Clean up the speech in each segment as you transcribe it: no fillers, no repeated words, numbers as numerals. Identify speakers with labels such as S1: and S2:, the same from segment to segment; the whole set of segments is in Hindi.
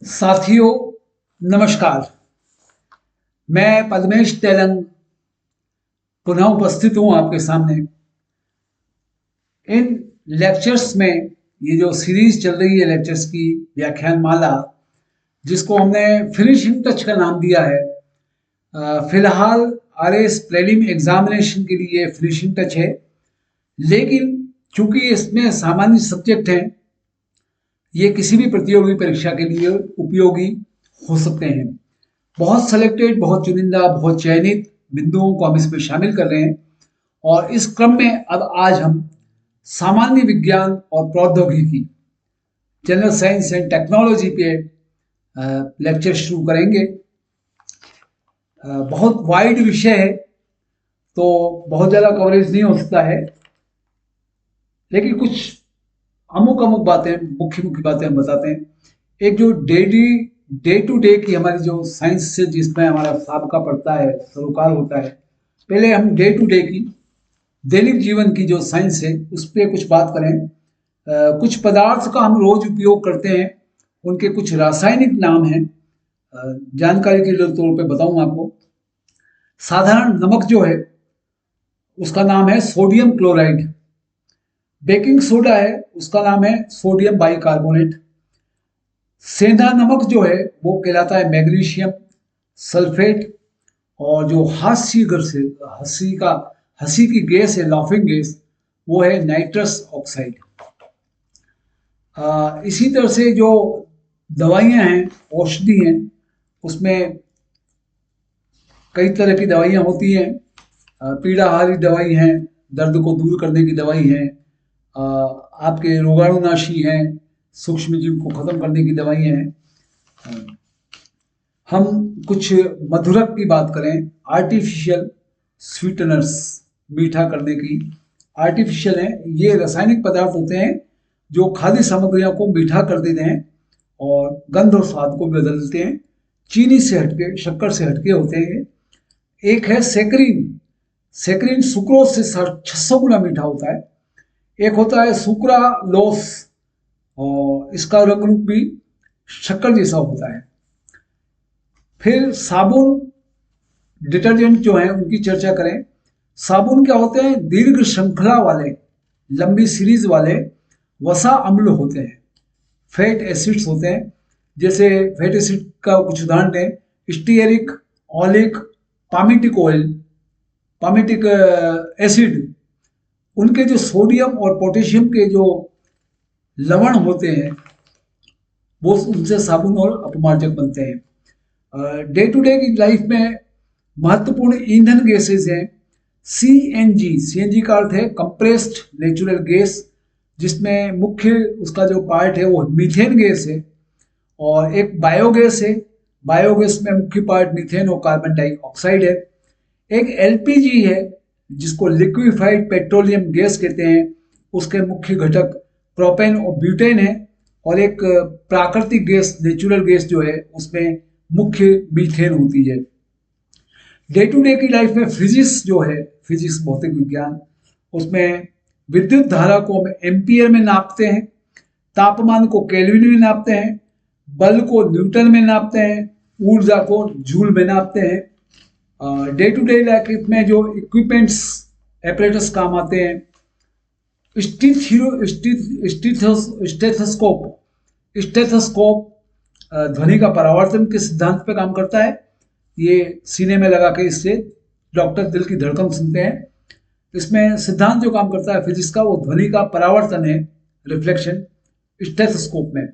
S1: साथियों, नमस्कार। मैं पद्मेश तेलंग पुनः उपस्थित हूं आपके सामने। इन लेक्चर्स में ये जो सीरीज चल रही है लेक्चर्स की व्याख्यान माला, जिसको हमने फिनिशिंग टच का नाम दिया है। फिलहाल आरएस प्रीलिम एग्जामिनेशन के लिए फिनिशिंग टच है, लेकिन चूंकि इसमें सामान्य सब्जेक्ट हैं, ये किसी भी प्रतियोगी परीक्षा के लिए उपयोगी हो सकते हैं। बहुत सेलेक्टेड, बहुत चुनिंदा, बहुत चयनित बिंदुओं को हम इसमें शामिल कर रहे हैं। और इस क्रम में अब आज हम सामान्य विज्ञान और प्रौद्योगिकी, जनरल साइंस एंड टेक्नोलॉजी पे लेक्चर शुरू करेंगे। बहुत वाइड विषय है, तो बहुत ज़्यादा कवरेज नहीं हो सकता है, लेकिन कुछ अमुक अमुक बातें, मुख्य मुख्य बातें हम बताते हैं। एक जो डे टू डे की हमारी जो साइंस से जिसमें हमारा साबका पड़ता है, सरोकार होता है, पहले हम डे टू डे की दैनिक जीवन की जो साइंस है उस पर कुछ बात करें। कुछ पदार्थ का हम रोज उपयोग करते हैं, उनके कुछ रासायनिक नाम हैं। जानकारी के तौर पे बताऊं आपको। साधारण नमक जो है उसका नाम है सोडियम क्लोराइड। बेकिंग सोडा है, उसका नाम है सोडियम बाइकार्बोनेट। सेंधा नमक जो है वो कहलाता है मैग्नीशियम सल्फेट। और जो हास्य गैस है, हंसी की गैस है, लाफिंग गैस, वो है नाइट्रस ऑक्साइड। इसी तरह से जो दवाइयां हैं, औषधि हैं, उसमें कई तरह की दवाइयां होती हैं। पीड़ाहारी दवाई हैं, दर्द को दूर करने की दवाई हैं, आपके रोगाणुनाशी हैं, सूक्ष्म जीव को खत्म करने की दवाइयां हैं। हम कुछ मधुरक की बात करें, आर्टिफिशियल स्वीटनर्स, मीठा करने की। आर्टिफिशियल हैं, ये रासायनिक पदार्थ होते हैं जो खाद्य सामग्रियों को मीठा कर देते हैं और गंध और स्वाद को बदल देते हैं। चीनी से हटके, शक्कर से हटके होते हैं। एक है सेक्रीन। सेक्रीन सुक्रोज से 600 गुना मीठा होता है। एक होता है सुक्रालोस, और इसका रंग रूप भी शक्कर जैसा होता है। फिर साबुन, डिटर्जेंट जो है उनकी चर्चा करें। साबुन क्या होते हैं? दीर्घ श्रृंखला वाले, लंबी सीरीज वाले वसा अम्ल होते हैं, फैट एसिड्स होते हैं। जैसे फैट एसिड का कुछ उदाहरण दें, stearic, oleic, palmitic oil, palmitic acid. उनके जो सोडियम और पोटेशियम के जो लवण होते हैं, वो उनसे साबुन और अपमार्जक बनते हैं। डे टू डे की लाइफ में महत्वपूर्ण ईंधन गैसेज हैं। सीएनजी, सीएनजी का अर्थ है कंप्रेस्ड नेचुरल गैस, जिसमें मुख्य उसका जो पार्ट है वो मीथेन गैस है। और एक बायोगैस है, बायोगैस में मुख्य पार्ट मीथेन और कार्बन डाइऑक्साइड है। एक एलपीजी है, जिसको लिक्विफाइड पेट्रोलियम गैस कहते हैं, उसके मुख्य घटक प्रोपेन और ब्यूटेन है। और एक प्राकृतिक गैस, नेचुरल गैस जो है, उसमें मुख्य मीथेन होती है। डे टू डे की लाइफ में फिजिक्स जो है, फिजिक्स भौतिक विज्ञान, उसमें विद्युत धारा को हम एम्पियर में नापते हैं, तापमान को केल्विन में नापते हैं, बल को न्यूटन में नापते हैं, ऊर्जा को जूल में नापते हैं। डे टू डे लाइफ में जो इक्विपमेंट्स, एपरेटस काम आते हैं, स्टेथोस्कोप, स्टेथोस्कोप ध्वनि का परावर्तन के सिद्धांत पे काम करता है। ये सीने में लगा के इससे डॉक्टर दिल की धड़कन सुनते हैं। इसमें सिद्धांत जो काम करता है फिजिक्स का, वो ध्वनि का परावर्तन है, रिफ्लेक्शन, स्टेथोस्कोप में।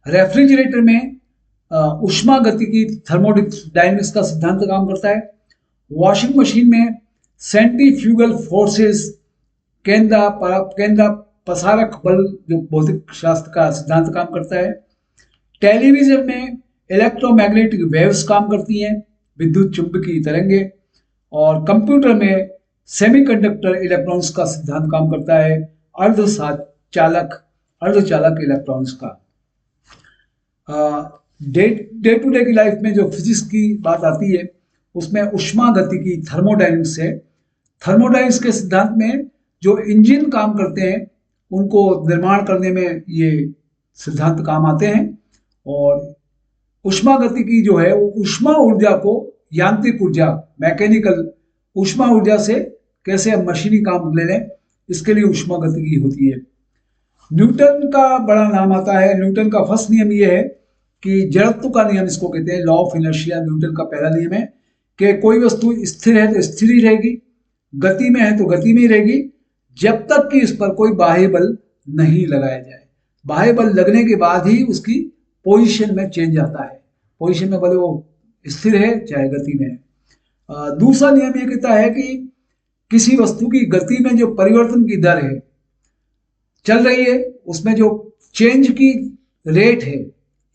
S1: रेफ्रिजरेटर में उष्मा गतिकी, थर्मोडायनेमिक्स का सिद्धांत काम करता है। वॉशिंग मशीन में सेंट्रीफ्यूगल फोर्सेस, केंद्र पसारक बल, जो भौतिक शास्त्र का सिद्धांत काम करता है। टेलीविजन में इलेक्ट्रोमैग्नेटिक वेव्स काम करती हैं, विद्युत चुंबकीय तरंगे। और कंप्यूटर में सेमीकंडक्टर इलेक्ट्रॉन्स का सिद्धांत काम करता है, अर्धचालक इलेक्ट्रॉन्स का। डे टू डे की लाइफ में जो फिजिक्स की बात आती है, उसमें उष्मा गतिकी, थर्मोडायनेमिक्स है। थर्मोडायनेमिक्स के सिद्धांत में जो इंजन काम करते हैं, उनको निर्माण करने में ये सिद्धांत काम आते हैं। और ऊष्मा गतिकी जो है वो ऊष्मा ऊर्जा को यांत्रिक ऊर्जा, मैकेनिकल ऊष्मा ऊर्जा से कैसे हम मशीनी काम ले लें, इसके लिए ऊष्मा गतिकी होती है। न्यूटन का बड़ा नाम आता है। न्यूटन का फर्स्ट नियम ये है कि जड़त्व का नियम इसको कहते हैं, लॉ ऑफ इनर्शिया। न्यूटन का पहला नियम है कि कोई वस्तु स्थिर है तो स्थिर ही रहेगी, गति में है तो गति में ही रहेगी, जब तक कि इस पर कोई बाह्य बल नहीं लगाया जाए। बाह्य बल लगने के बाद ही उसकी पोजीशन में चेंज आता है, पोजीशन में भले वो स्थिर है चाहे गति में है। दूसरा नियम ये कहता है कि किसी वस्तु की गति में जो परिवर्तन की दर है, चल रही है, उसमें जो चेंज की रेट है,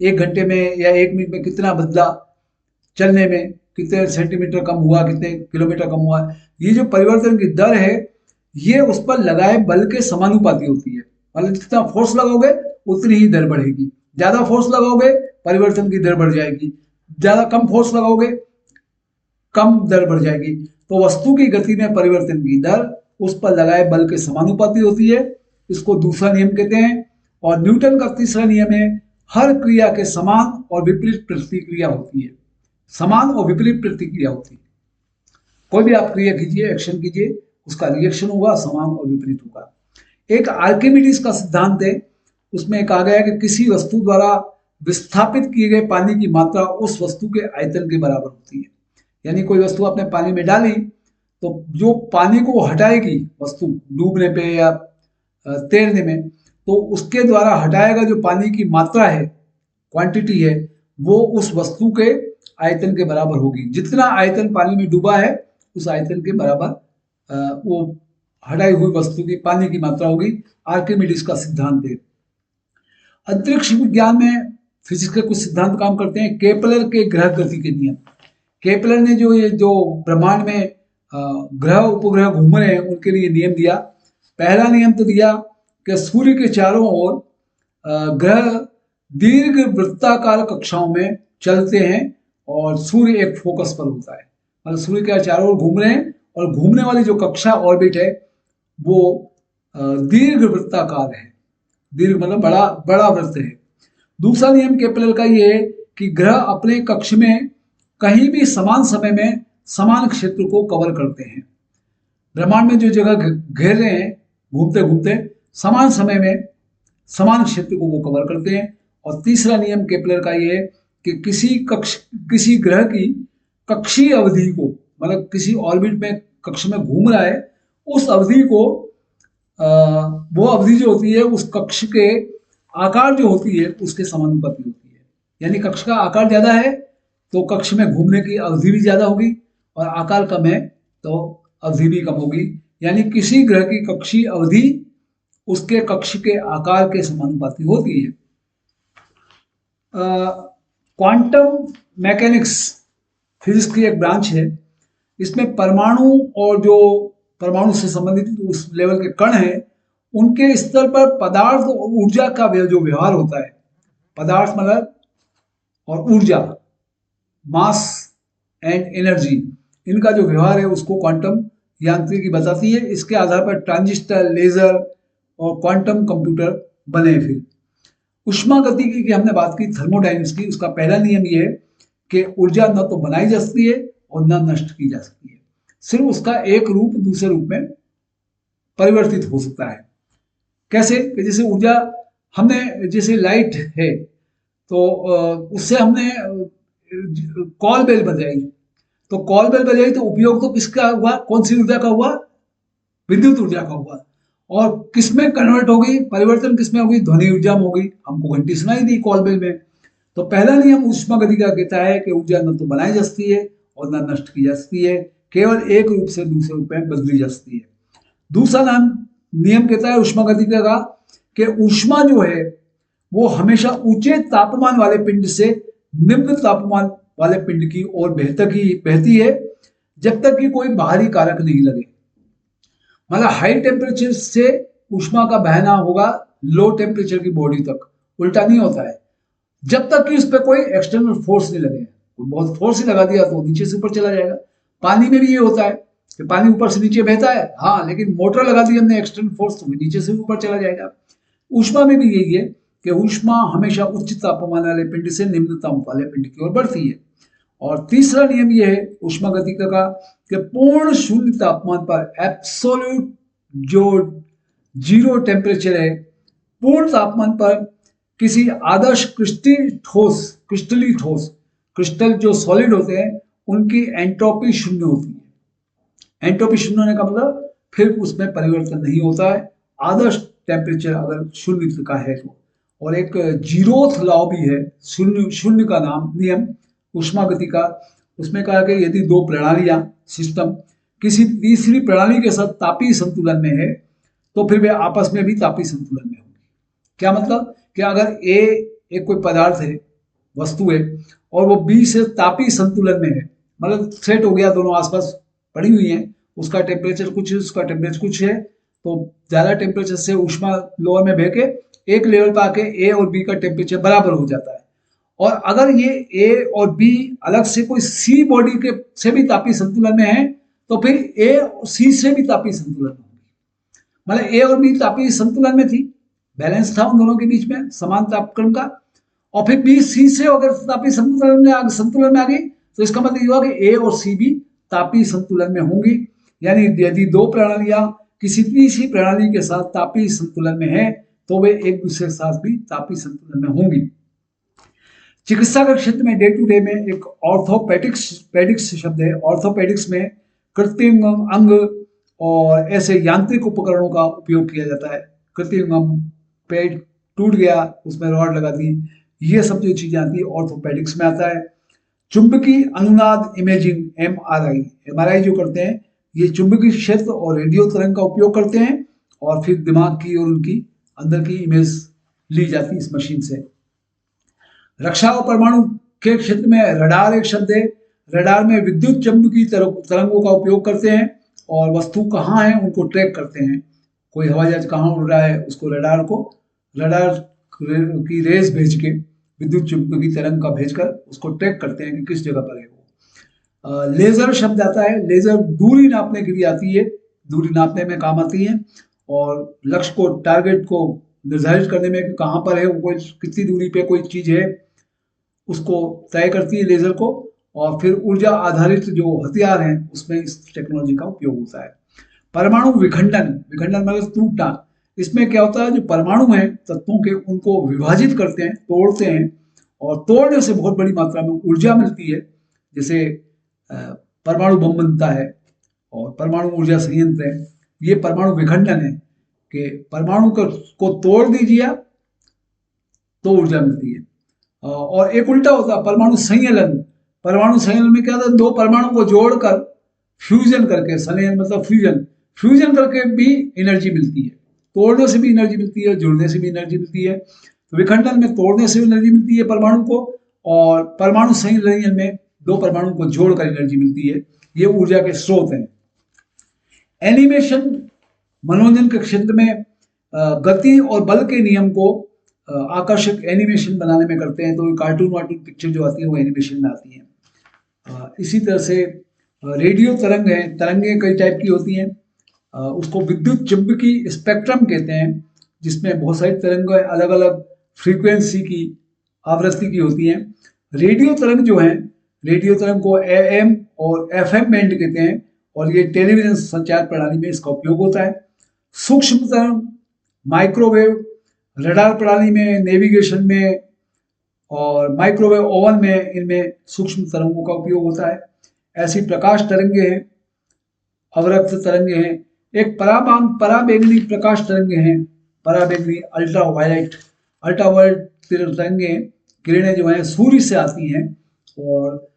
S1: 1 घंटे में या 1 मिनट में कितना बदला, चलने में कितने सेंटीमीटर कम हुआ, कितने किलोमीटर कम हुआ, ये जो परिवर्तन की दर है ये उस पर लगाए बल के समानुपाती होती है। मतलब जितना फोर्स लगाओगे उतनी ही दर बढ़ेगी, ज्यादा फोर्स लगाओगे परिवर्तन की दर बढ़ जाएगी, ज्यादा कम फोर्स लगाओगे कम दर बढ़ जाएगी। तो वस्तु की गति में परिवर्तन की दर उस पर लगाए बल के समानुपाती होती है, इसको दूसरा नियम कहते हैं। और न्यूटन का तीसरा नियम है हर क्रिया के समान और विपरीत प्रतिक्रिया होती है। समान और विपरीत प्रतिक्रिया होती है। कोई भी आप क्रिया कीजिए, एक्शन कीजिए, उसका रिएक्शन होगा समान और विपरीत होगा। एक आर्किमिडीज का सिद्धांत है, उसमें कहा गया कि किसी वस्तु द्वारा विस्थापित किए गए पानी की मात्रा उस वस्तु के आयतन के बराबर होती है। यानी कोई वस्तु आपने पानी में डाली तो जो पानी को हटाएगी वस्तु डूबने पे या तैरने में, तो उसके द्वारा हटाएगा जो पानी की मात्रा है, क्वांटिटी है, वो उस वस्तु के आयतन के बराबर होगी। जितना आयतन पानी में डूबा है उस आयतन के बराबर वो हटाई हुई वस्तु की पानी की मात्रा होगी। आर्किमिडीज का सिद्धांत है। अंतरिक्ष विज्ञान में फिजिक्स के कुछ सिद्धांत काम करते हैं। केपलर के ग्रह गति के नियम, केपलर ने जो ब्रह्मांड में ग्रह उपग्रह घूम रहे हैं उनके लिए नियम दिया। पहला नियम तो दिया कि सूर्य के चारों ओर ग्रह दीर्घ वृत्ताकार कक्षाओं में चलते हैं और सूर्य एक फोकस पर होता है। मतलब सूर्य के चारों ओर घूम रहे हैं और घूमने वाली जो कक्षा ऑर्बिट है वो दीर्घ वृत्ताकार है। दीर्घ मतलब बड़ा बड़ा वृत्त है। दूसरा नियम केपलर का ये है कि ग्रह अपने कक्ष में कहीं भी समान समय में समान क्षेत्र को कवर करते हैं। ब्रह्मांड में जो जगह घेर रहे हैं घूमते घूमते समान समय में समान क्षेत्र को वो कवर करते हैं। और तीसरा नियम केपलर का ये है कि किसी ग्रह की कक्षीय अवधि को, मतलब किसी ऑर्बिट में कक्ष में घूम रहा है, उस अवधि को वो अवधि जो होती है उस कक्ष के आकार जो होती है उसके समानुपाती होती है। यानी कक्ष का आकार ज्यादा है तो कक्ष में घूमने की अवधि भी ज्यादा होगी, और आकार कम है तो अवधि भी कम होगी। यानी किसी ग्रह की कक्षीय अवधि उसके कक्ष के आकार के समानुपाती होती है। क्वांटम मैकेनिक्स फिजिक्स की एक ब्रांच है। इसमें परमाणु और जो परमाणु से संबंधित उस लेवल के कण हैं उनके स्तर पर पदार्थ और ऊर्जा का जो व्यवहार होता है, पदार्थ मतलब और ऊर्जा, मास एंड एनर्जी, इनका जो व्यवहार है उसको क्वांटम यांत्रिकी बताती है। इसके आधार पर ट्रांजिस्टर, लेजर और क्वांटम कंप्यूटर बने। फिर ऊष्मा गतिकी की हमने बात की, थर्मोडायनेमिक्स की। उसका पहला नियम ये है कि ऊर्जा न तो बनाई जा सकती है और न नष्ट की जा सकती है, सिर्फ उसका एक रूप दूसरे रूप में परिवर्तित हो सकता है। कैसे? कि जैसे ऊर्जा हमने, जैसे लाइट है तो उससे हमने कॉल बेल बजाई, तो कॉल बेल बजाई तो उपयोग तो किसका हुआ, कौन सी ऊर्जा का हुआ? विद्युत ऊर्जा का हुआ। और किसमें कन्वर्ट होगी, परिवर्तन किसमें होगी? ध्वनि ऊर्जा में होगी। हमको घंटी सुनाई दी कॉल बेल में। तो पहला नियम ऊष्मा गति का कहता है कि ऊर्जा न तो बनाई जा सकती है और न नष्ट की जा सकती है, केवल एक रूप से दूसरे रूप में बदली जा सकती है। दूसरा नियम कहता है ऊष्मा गति का कि ऊष्मा जो है वो हमेशा ऊंचे तापमान वाले पिंड से निम्न तापमान वाले पिंड की ओर बहती है जब तक कि कोई बाहरी कारक नहीं लगे। मतलब हाई टेम्परेचर से ऊष्मा का बहना होगा लो टेम्परेचर की बॉडी तक, उल्टा नहीं होता है, जब तक कि उस पर कोई एक्सटर्नल फोर्स नहीं लगे। बहुत फोर्स ही लगा दिया तो नीचे से ऊपर चला जाएगा। पानी में भी ये होता है कि पानी ऊपर से नीचे बहता है, हाँ, लेकिन मोटर लगा दी हमने एक्सटर्नल फोर्स तो नीचे से ऊपर चला जाएगा। ऊष्मा में भी यही है कि ऊष्मा हमेशा उच्च तापमान वाले पिंड से निम्न ताप वाले पिंड की ओर बढ़ती है। और तीसरा नियम यह है ऊष्मागतिकी का कि पूर्ण शून्य तापमान पर एब्सोल्यूट जो जीरो टेम्परेचर है, पूर्ण तापमान पर किसी आदर्श क्रिस्टली ठोस क्रिस्टल जो सॉलिड होते हैं उनकी एंट्रोपी शून्य होती है। एंट्रोपी शून्य होने का मतलब फिर उसमें परिवर्तन नहीं होता है, आदर्श टेम्परेचर अगर शून्य का है तो। और एक जीरोथ लॉ भी है, शून्य का नाम नियम ऊष्मागति का। उसमें कहा कि यदि दो प्रणालियां सिस्टम किसी तीसरी प्रणाली के साथ तापीय संतुलन में है तो फिर वे आपस में भी तापीय संतुलन में होंगे। क्या मतलब कि अगर ए एक कोई पदार्थ है, वस्तु है, और वो बी से तापीय संतुलन में है, मतलब सेट हो गया, दोनों आसपास पड़ी हुई हैं, उसका टेम्परेचर कुछ है, उसका टेम्परेचर कुछ है, तो ज्यादा टेम्परेचर से ऊष्मा लोअर में बह के एक लेवल पर आके ए और बी का टेम्परेचर बराबर हो जाता है। और अगर ये ए और बी अलग से कोई सी बॉडी के से भी तापीय संतुलन में है तो फिर ए और सी से भी तापीय संतुलन में होगी। मतलब ए और बी तापीय संतुलन में थी, बैलेंस था उन दोनों के बीच में समान तापक्रम का, और फिर बी सी से अगर तापीय संतुलन में आ गई तो इसका मतलब ये हुआ कि ए और सी भी तापीय संतुलन में होंगी। यानी यदि दो प्रणालियां किसी तीसरी प्रणाली के साथ तापीय संतुलन में है तो वे एक दूसरे के साथ भी तापीय संतुलन में होंगी। चिकित्सा के क्षेत्र में डे टू डे में एक ऑर्थोपेडिक्स शब्द है। ऑर्थोपेडिक्स में कृत्रिम अंग और ऐसे यांत्रिक उपकरणों का उपयोग किया जाता है। कृत्रिम अंग, पेट टूट गया, उसमें रॉड लगा दी, ये सब जो चीजें आती है ऑर्थोपेडिक्स में आता है। चुंबकीय अनुनाद इमेजिंग, एमआरआई जो करते हैं, ये चुंबकीय क्षेत्र और रेडियो तरंग का उपयोग करते हैं और फिर दिमाग की और उनकी अंदर की इमेज ली जाती है इस मशीन से। रक्षा और परमाणु के क्षेत्र में रडार एक शब्द है। रडार में विद्युत चुंबकीय तरंगों का उपयोग करते हैं और वस्तु कहाँ है उनको ट्रैक करते हैं। कोई हवाई जहाज कहाँ उड़ रहा है उसको रडार की रेस भेज के, विद्युत चुंबकीय तरंग का भेजकर उसको ट्रैक करते हैं कि किस जगह पर है वो। लेजर शब्द आता है। लेजर दूरी नापने के लिए आती है, दूरी नापने में काम आती है और लक्ष्य को, टारगेट को निर्धारित करने में कहाँ पर है वो, कोई कितनी दूरी पे कोई चीज है उसको तय करती है लेजर को। और फिर ऊर्जा आधारित जो हथियार हैं उसमें इस टेक्नोलॉजी का उपयोग होता है। परमाणु विखंडन मतलब टूटना। इसमें क्या होता है, जो परमाणु हैं तत्वों के, उनको विभाजित करते हैं, तोड़ते हैं, और तोड़ने से बहुत बड़ी मात्रा में ऊर्जा मिलती है। जैसे परमाणु बम बनता है और परमाणु ऊर्जा संयंत्र है, ये परमाणु विखंडन है कि परमाणु को तोड़ दीजिए तो ऊर्जा मिलती है। और एक उल्टा होता है परमाणु संयलन। परमाणु संयलन में क्या होता है, दो परमाणु को जोड़कर फ्यूजन करके, संयलन मतलब फ्यूजन करके भी एनर्जी मिलती है। तोड़ने से भी एनर्जी मिलती है, जुड़ने से भी एनर्जी मिलती है। तो विखंडन में तोड़ने से एनर्जी मिलती है परमाणु को, और परमाणु संयलन में दो परमाणु को जोड़कर एनर्जी मिलती है। ये ऊर्जा के स्रोत हैं। एनिमेशन मनोरंजन के क्षेत्र में गति और बल के नियम को आकर्षक एनिमेशन बनाने में करते हैं। तो कार्टून वार्टून पिक्चर जो आती है वो एनिमेशन में आती है। इसी तरह से रेडियो तरंग है, तरंगें कई टाइप की होती हैं। उसको विद्युत चुंबकीय स्पेक्ट्रम कहते हैं, जिसमें बहुत सारी तरंगें अलग अलग फ्रीक्वेंसी की, आवृत्ति की होती हैं। रेडियो तरंग जो है, रेडियो तरंग को AM और FM बैंड कहते हैं और ये टेलीविजन संचार प्रणाली में इसका उपयोग होता है। सूक्ष्म तरंग, माइक्रोवेव, रडार प्रणाली में, नेविगेशन में और माइक्रोवेव ओवन में, इनमें सूक्ष्म तरंगों का उपयोग होता है। ऐसी प्रकाश तरंगे हैं, अवरक्त तरंगे हैं। एक पराबैंगनी प्रकाश तरंगे हैं, पराबैंगनी अल्ट्रावायलेट तरंगे, किरणें जो हैं सूर्य से आती हैं और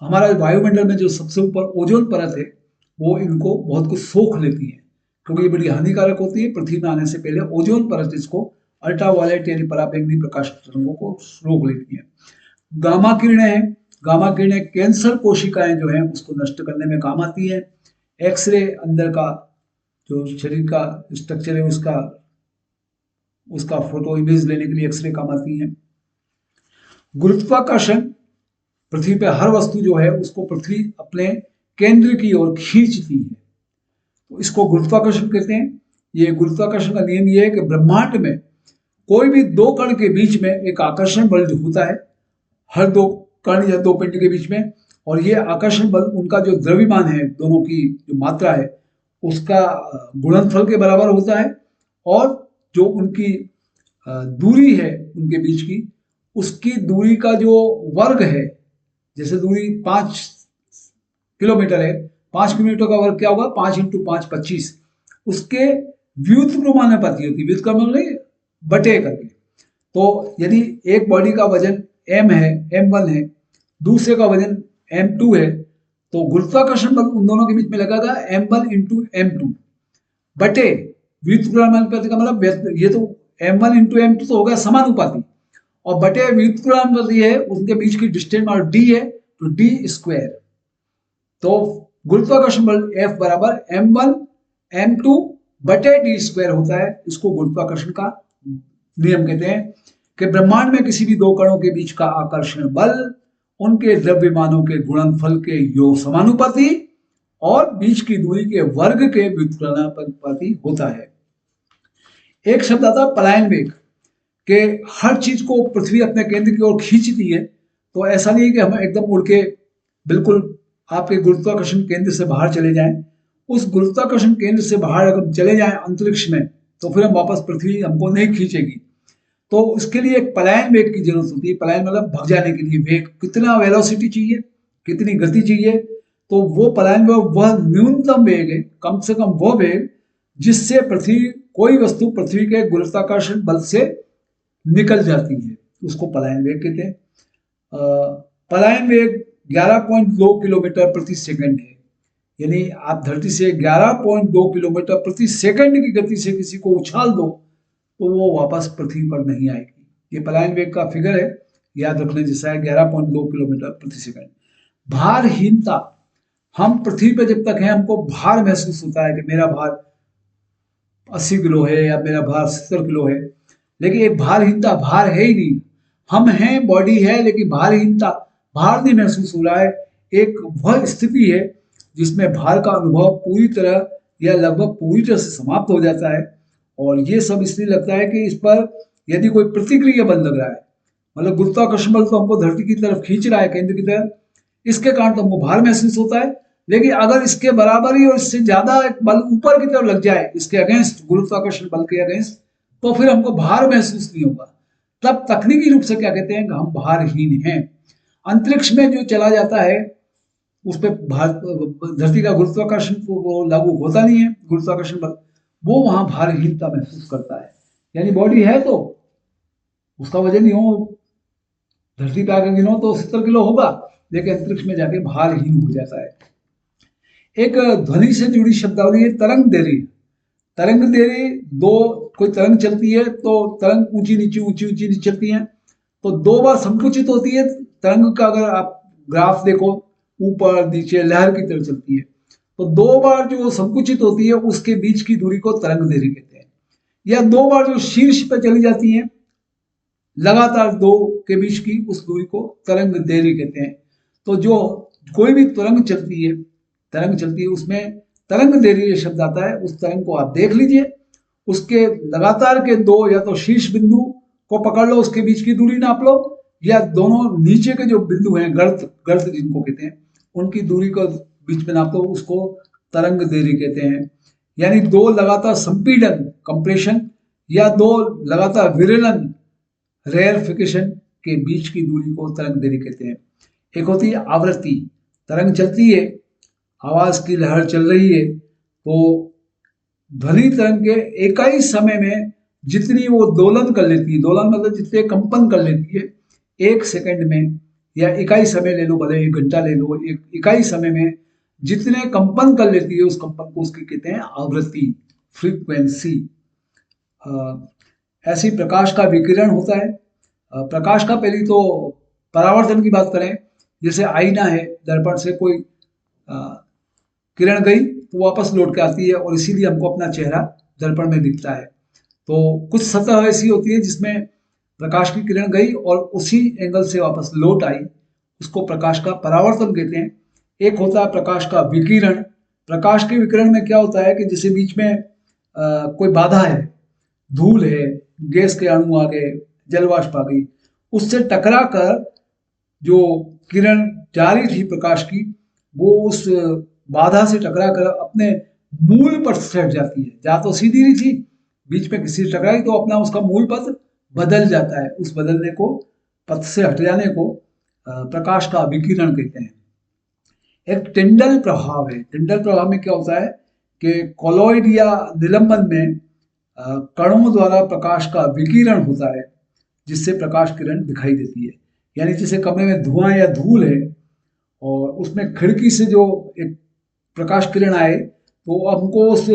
S1: हमारा वायुमंडल में जो सबसे ऊपर ओजोन परत है वो इनको बहुत कुछ सोख लेती है, क्योंकि ये बड़ी हानिकारक होती है। पृथ्वी में आने से पहले ओजोन परत इसको अल्ट्रावायलेट यानी पराबैंगनी प्रकाश तरंगों को रोक लेती है। गामा किरणें हैं। गामा किरणें कैंसर कोशिकाएं जो हैं उसको नष्ट करने में काम आती है। एक्सरे, अंदर का जो शरीर का स्ट्रक्चर है उसका फोटो इमेज लेने के लिए एक्सरे काम आती है। गुरुत्वाकर्षण, पृथ्वी पे हर वस्तु जो है उसको पृथ्वी अपने केंद्र की ओर खींचती है, तो इसको गुरुत्वाकर्षण कहते हैं। ये गुरुत्वाकर्षण का नियम ये है कि ब्रह्मांड में कोई भी दो कण के बीच में एक आकर्षण बल जो होता है, हर दो कण या दो पिंड के बीच में, और ये आकर्षण बल उनका जो द्रव्यमान है, दोनों की जो मात्रा है उसका गुणनफल के बराबर होता है, और जो उनकी दूरी है उनके बीच की, उसकी दूरी का जो वर्ग है, जैसे दूरी 5 किलोमीटर है, 5 किलोमीटर का वर्ग क्या होगा, 5 × 5 25, उसके व्युत्क्रमानुपाती होती है, व्युत्क्रम बटे करके। तो यदि एक बॉडी का वजन m है, m1 है, दूसरे का वजन m2 है, तो गुरुत्वाकर्षण बल उन दोनों के बीच में लगेगा m1 × m2 बटे व्युत्क्रमानुपाती का मतलब ये तो m1 × m2 तो होगा समानुपाती, और बटे व्युत्क्रमानुपाती है उनके बीच की डिस्टेंस और d है, तो d²। तो गुरुत्वाकर्षण बल F बराबर m1 m2 बटे d² होता है। इसको गुरुत्वाकर्षण का नियम कहते हैं कि ब्रह्मांड में किसी भी दो कणों के बीच का आकर्षण बल उनके द्रव्यमानों के गुणनफल के योग समानुपाती और बीच की दूरी के वर्ग के व्युत्क्रमानुपाती होता है। एक शब्द आता है पलायन वेग, कि हर चीज को पृथ्वी अपने केंद्र की ओर खींचती है। तो ऐसा नहीं है कि हम एकदम उड़ के बिल्कुल आपके गुरुत्वाकर्षण केंद्र से बाहर चले जाएं। उस गुरुत्वाकर्षण केंद्र से बाहर अगर चले जाएं अंतरिक्ष में, तो फिर हम वापस पृथ्वी हमको नहीं खींचेगी। तो उसके लिए एक पलायन वेग की जरूरत होती है। पलायन मतलब भाग जाने के लिए वेग, कितना वेलोसिटी चाहिए, कितनी गति चाहिए। तो वो पलायन वेग वह न्यूनतम वेग है, कम से कम वो वेग जिससे पृथ्वी, कोई वस्तु पृथ्वी के गुरुत्वाकर्षण बल से निकल जाती है, उसको पलायन वेग कहते हैं। पलायन वेग 11.2 किलोमीटर प्रति सेकंड है। यानी आप धरती से 11.2 किलोमीटर प्रति सेकंड की गति से किसी को उछाल दो तो वो वापस पृथ्वी पर नहीं आएगी। ये पलायन वेग का फिगर है, याद रखने जैसा है, 11.2 किलोमीटर प्रति सेकंड। भारहीनता, हम पृथ्वी पर जब तक हैं हमको भार महसूस होता है कि मेरा भार 80 किलो है या मेरा भार 70 किलो है, लेकिन एक भारहीनता, भार है ही नहीं। हम हैं, बॉडी है, लेकिन भारहीनता, भार नहीं महसूस हो रहा है। एक वह स्थिति है जिसमें भार का अनुभव पूरी तरह या लगभग पूरी तरह से समाप्त हो जाता है। और ये सब इसलिए लगता है कि इस पर यदि कोई प्रतिक्रिया बल लग रहा है, मतलब गुरुत्वाकर्षण बल तो हमको धरती की तरफ खींच रहा है, केंद्र की तरफ, इसके कारण तो हमको भार महसूस होता है। लेकिन अगर इसके बराबर ही और इससे ज्यादा बल ऊपर की तरफ लग जाए, इसके अगेंस्ट, गुरुत्वाकर्षण बल के अगेंस्ट, तो फिर हमको भार महसूस नहीं होगा। तब तकनीकी रूप से क्या कहते हैं कि हम भारहीन हैं। अंतरिक्ष में जो चला जाता है उस पर धरती का गुरुत्वाकर्षण को लागू होता नहीं है, गुरुत्वाकर्षण बल, वो वहां भारहीनता महसूस करता है। यानी बॉडी है तो उसका वजन ही हो, धरती पे आकर गिनो तो 70 किलो होगा, लेकिन अंतरिक्ष में जाके भारहीन हो जाता है। एक ध्वनि से जुड़ी शब्दावली है तरंग देरी। तरंग देरी, कोई तरंग चलती है तो तरंग ऊंची नीची चलती है, तो 2 बार संकुचित होती है तरंग का। अगर आप ग्राफ देखो, ऊपर नीचे लहर की तरह चलती है, तो 2 बार जो संकुचित होती है उसके बीच की दूरी को तरंग देरी कहते हैं। या 2 बार जो शीर्ष पर चली जाती है लगातार 2 के बीच की, उस दूरी को तरंग देरी कहते हैं। तो जो कोई भी तरंग चलती है उसमें तरंग देरी ये शब्द आता है। उस तरंग को आप देख लीजिए, उसके लगातार के 2 या तो शीर्ष बिंदु को पकड़ लो, उसके बीच की दूरी नाप लो, या दोनों नीचे के जो बिंदु हैं, गर्त जिनको कहते हैं, उनकी दूरी को बीच में नाप लो, उसको तरंग देरी कहते हैं। यानी 2 लगातार संपीड़न, कंप्रेशन, या 2 लगातार विरलन, रेयरफिकेशन के बीच की दूरी को तरंग देरी कहते हैं। एक होती है आवृत्ति, तरंग चलती है, आवाज की लहर चल रही है, तो ध्वनि तरंग के इकाई समय में जितनी वो दोलन कर लेती है, दोलन मतलब जितने कंपन कर लेती है, 1 सेकंड में, या इकाई समय ले लो, भले 1 घंटा ले लो, एक इकाई समय में जितने कंपन कर लेती है, उस कंपन को उसकी कहते हैं आवृत्ति, फ्रीक्वेंसी। ऐसी प्रकाश का विकिरण होता है। प्रकाश का पहले तो परावर्तन की बात करें, जैसे आईना है, दर्पण से कोई किरण गई तो वापस लौट के आती है, और इसीलिए हमको अपना चेहरा दर्पण में दिखता है। तो कुछ सतह ऐसी होती है जिसमें प्रकाश की किरण गई और उसी एंगल से वापस लौट आई, उसको प्रकाश का परावर्तन कहते हैं। एक होता है प्रकाश का विकिरण। प्रकाश के विकिरण में क्या होता है कि जैसे बीच में कोई बाधा है, धूल है, गैस के अणु आ गए, जल वाष्प आ गई, उससे टकरा कर जो किरण जारी थी प्रकाश की, वो उस बाधा से टकरा कर अपने मूल पर हट जाती है। जा तो सीधी रही थी, बीच में किसी से टकराई तो अपना उसका मूल पथ बदल जाता है। उस बदलने को, पथ से हट जाने को प्रकाश का विकिरण कहते हैं। एक टिंडल प्रभाव है। टिंडल प्रभाव में क्या होता है कि कॉलॉइड या निलंबन में कणों द्वारा प्रकाश का विकिरण होता है, जिससे प्रकाश किरण दिखाई देती है। यानी जैसे कमरे में धुआं या धूल है और उसमें खिड़की से जो एक प्रकाश किरण आए, तो हमको उस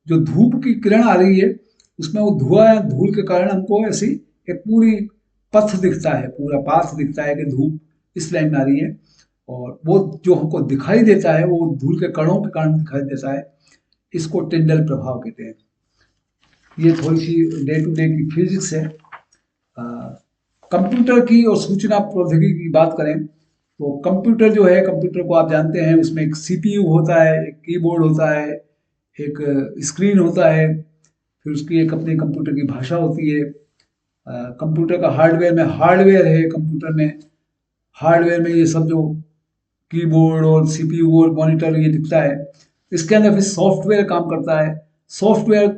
S1: जो धूप की किरण आ रही है उसमें वो धुआं या धूल के कारण हमको ऐसी एक पूरी पथ दिखता है, पूरा पाथ दिखता है कि धूप इस लाइन में आ रही है, और वो जो हमको दिखाई देता है वो धूल के कणों के कारण दिखाई देता है। इसको टिंडल प्रभाव कहते हैं। ये थोड़ी सी डे टू डे की फिजिक्स है। कंप्यूटर की और सूचना प्रौद्योगिकी की बात करें तो कंप्यूटर जो है, कंप्यूटर को आप जानते हैं, उसमें एक सीपीयू होता है, एक कीबोर्ड होता है, एक स्क्रीन होता है, फिर उसकी एक अपनी कंप्यूटर की भाषा होती है। कंप्यूटर का हार्डवेयर में हार्डवेयर है, कंप्यूटर में हार्डवेयर में ये सब जो कीबोर्ड और सीपीयू और मॉनिटर ये दिखता है, इसके अंदर फिर सॉफ्टवेयर काम करता है। सॉफ्टवेयर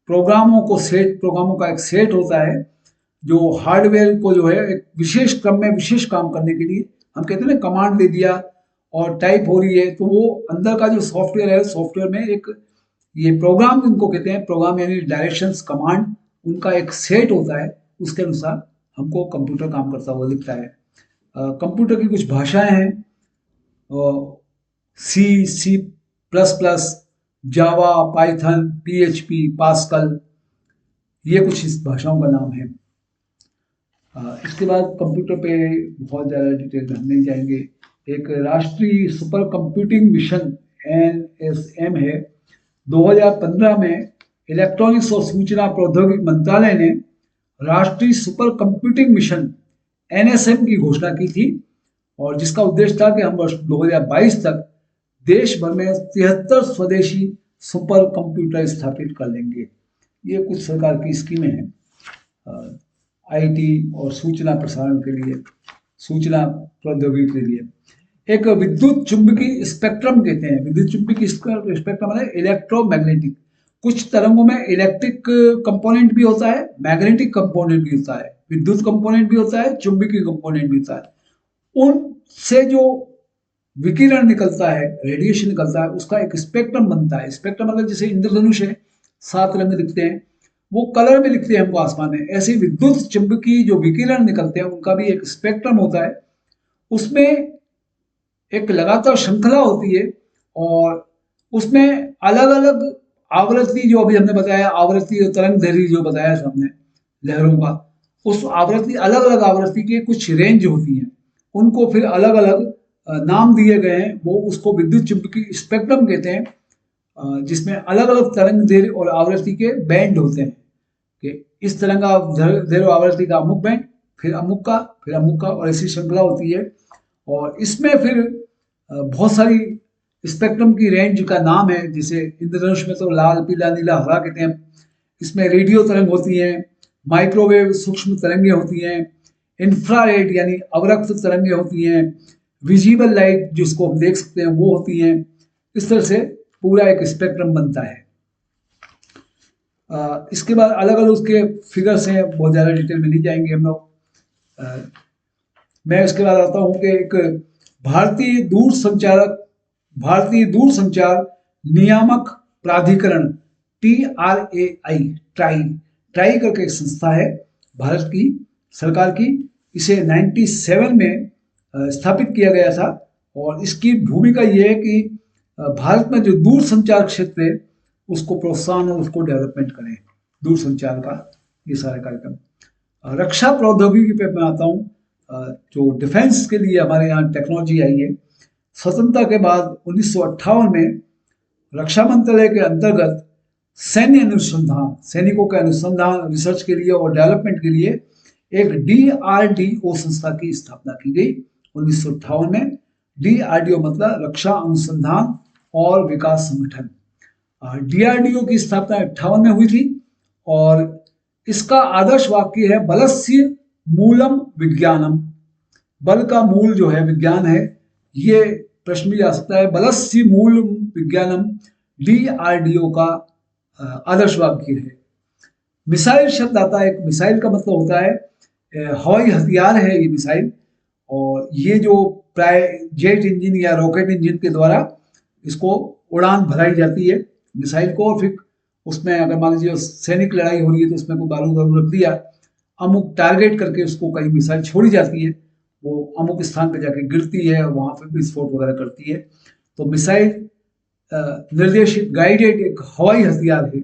S1: प्रोग्रामों का एक सेट होता है जो हार्डवेयर को जो है एक विशेष क्रम में विशेष काम करने के लिए, हम कहते हैं ना कमांड दे दिया और टाइप हो रही है, तो वो अंदर का जो सॉफ्टवेयर है, सॉफ्टवेयर में एक ये प्रोग्राम इनको कहते हैं, प्रोग्राम यानी डायरेक्शंस कमांड, उनका एक सेट होता है, उसके अनुसार हमको कंप्यूटर काम करता हुआ दिखता है। कंप्यूटर की कुछ भाषाएं हैं, सी, सी प्लस प्लस, जावा, पाइथन, पीएचपी, पास्कल, ये कुछ इस भाषाओं का नाम है। इसके बाद कंप्यूटर पे बहुत ज़्यादा डिटेल में हम नहीं जाएंगे। एक राष्ट्रीय सुपर कंप्यूटिंग मिशन NSM है। 2015 में इलेक्ट्रॉनिक्स और सूचना प्रौद्योगिकी मंत्रालय ने राष्ट्रीय सुपर कंप्यूटिंग मिशन NSM की घोषणा की थी, और जिसका उद्देश्य था कि हम वर्ष 2022 तक देश भर में 73 स्वदेशी सुपर कंप्यूटर स्थापित कर लेंगे। ये कुछ सरकार की स्कीमें हैं आईटी और सूचना प्रसारण के लिए, सूचना प्रौद्योगिकी के लिए। एक विद्युत चुंबकी स्पेक्ट्रम कहते हैं। विद्युत चुंबकी स्पेक्ट्रम है इलेक्ट्रोमैग्नेटिक। कुछ तरंगों में इलेक्ट्रिक कंपोनेंट भी होता है, मैग्नेटिक कंपोनेंट भी होता है, विद्युत कंपोनेंट भी होता है, चुंबकीय कंपोनेंट भी होता है। उनसे जो विकिरण निकलता है, रेडिएशन निकलता है, उसका एक स्पेक्ट्रम बनता है। स्पेक्ट्रम मतलब जैसे इंद्रधनुष है, 7 रंग दिखते हैं, वो कलर में लिखते हैं हमको आसमान में, ऐसे विद्युत चुंबकीय जो विकिरण निकलते हैं उनका भी एक स्पेक्ट्रम होता है। उसमें एक लगातार श्रृंखला होती है और उसमें अलग अलग आवृत्ति, जो अभी हमने बताया आवृत्ति और तरंग दैर्घ्य जो बताया हमने लहरों का, उस आवृत्ति, अलग अलग आवृत्ति के कुछ रेंज होती हैं, उनको फिर अलग अलग नाम दिए गए हैं। वो उसको विद्युत चुंबकीय स्पेक्ट्रम कहते हैं, जिसमें अलग अलग तरंग दैर्घ्य और आवृत्ति के बैंड होते हैं कि इस तरंग का दैर्घ्य आवृत्ति का अमुक बैंड, फिर अमुक का, फिर अमुक का, और ऐसी श्रृंखला होती है। और इसमें फिर बहुत सारी स्पेक्ट्रम की रेंज का नाम है, जैसे इंद्रधनुष में तो लाल, पीला, नीला, हरा कहते हैं। इसमें रेडियो तरंग होती हैं, माइक्रोवेव सूक्ष्म तरंगें होती हैं, इंफ्रारेड यानी अवरक्त तरंगें होती हैं, विजिबल लाइट जिसको हम देख सकते हैं वो होती हैं। इस तरह से पूरा एक स्पेक्ट्रम बनता है। इसके बाद अलग अलग उसके फिगर्स हैं, बहुत ज़्यादा डिटेल में नहीं जाएंगे हम लोग। मैं इसके बाद आता हूँ कि एक भारतीय दूरसंचार नियामक प्राधिकरण ट्राई करके एक संस्था है भारत की सरकार की। इसे 97 में स्थापित किया गया था, और इसकी भूमिका यह है कि भारत में जो दूरसंचार क्षेत्र है उसको प्रोत्साहन और उसको डेवलपमेंट करें, दूरसंचार का ये सारे कार्यक्रम। रक्षा प्रौद्योगिकी पे मैं आता हूँ। जो डिफेंस के लिए हमारे यहाँ टेक्नोलॉजी आई है, स्वतंत्रता के बाद 1958 में रक्षा मंत्रालय के अंतर्गत सैन्य अनुसंधान, सैनिकों के अनुसंधान, रिसर्च के लिए और डेवलपमेंट के लिए एक DRDO संस्था की स्थापना की गई 1958 में। DRDO मतलब रक्षा अनुसंधान और विकास संगठन। DRDO की स्थापना 58 में हुई थी, और इसका आदर्श वाक्य है बलस्य मूलम विज्ञानम। बल का मूल जो है विज्ञान है, ये प्रश्न भी आ सकता है। बलस्य मूल विज्ञानम DRDO का आदर्श वाक्य है। मिसाइल शब्द आता है, एक मिसाइल का मतलब होता है हवाई हथियार है ये मिसाइल, और ये जो प्राय जेट इंजन या रॉकेट इंजन के द्वारा इसको उड़ान भराई जाती है मिसाइल को, और फिर उसमें अगर मान लीजिए सैनिक लड़ाई हो रही है तो उसमें कोई बारूद वारूद रख दिया, अमुक टारगेट करके उसको कहीं मिसाइल छोड़ी जाती है, वो अमुक स्थान पर जाके गिरती है और वहां पर विस्फोट वगैरह करती है। तो मिसाइल निर्देशित गाइडेड एक हवाई हथियार है।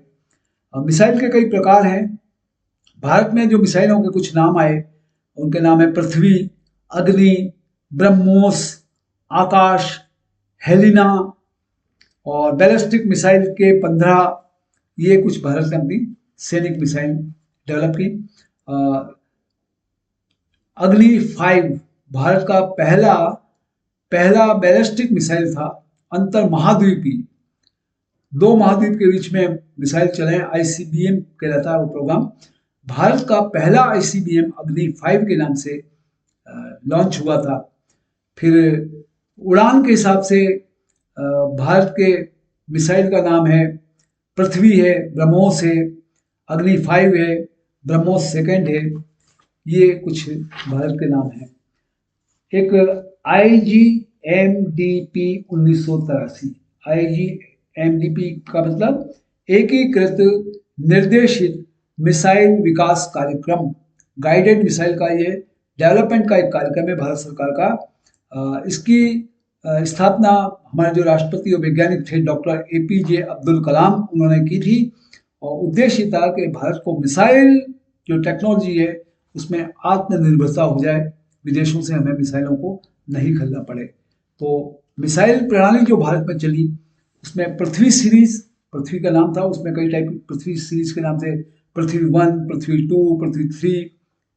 S1: मिसाइल के कई प्रकार हैं। भारत में जो मिसाइलों के कुछ नाम आए उनके नाम है पृथ्वी, अग्नि, ब्रह्मोस, आकाश, हेलिना, और बैलिस्टिक मिसाइल के 15, ये कुछ भारत ने अपनी सैनिक मिसाइल डेवलप की। अग्नि 5 भारत का पहला बैलिस्टिक मिसाइल था, अंतर महाद्वीपीय, 2 महाद्वीप के बीच में मिसाइल चले, ICBM कहलाता है वो प्रोग्राम। भारत का पहला ICBM अग्नि 5 के नाम से लॉन्च हुआ था। फिर उड़ान के हिसाब से भारत के मिसाइल का नाम है पृथ्वी है, ब्रह्मोस है, अग्नि 5 है, ब्रह्मोस सेकंड है, ये कुछ भारत के नाम हैं। एक IGMDP 1983, IGMDP का मतलब एकीकृत निर्देशित मिसाइल विकास कार्यक्रम, गाइडेड मिसाइल का ये डेवलपमेंट का एक कार्यक्रम है भारत सरकार का। इसकी स्थापना हमारे जो राष्ट्रपति और वैज्ञानिक थे डॉक्टर APJ अब्दुल कलाम, उन्होंने की थी, और उद्देश्य था कि भारत को मिसाइल जो टेक्नोलॉजी है उसमें आत्मनिर्भरता हो जाए, विदेशों से हमें मिसाइलों को नहीं खरीदना पड़े। तो मिसाइल प्रणाली जो भारत में चली उसमें पृथ्वी सीरीज, पृथ्वी का नाम था, उसमें कई टाइप की पृथ्वी सीरीज के नाम से पृथ्वी 1, पृथ्वी 2, पृथ्वी 3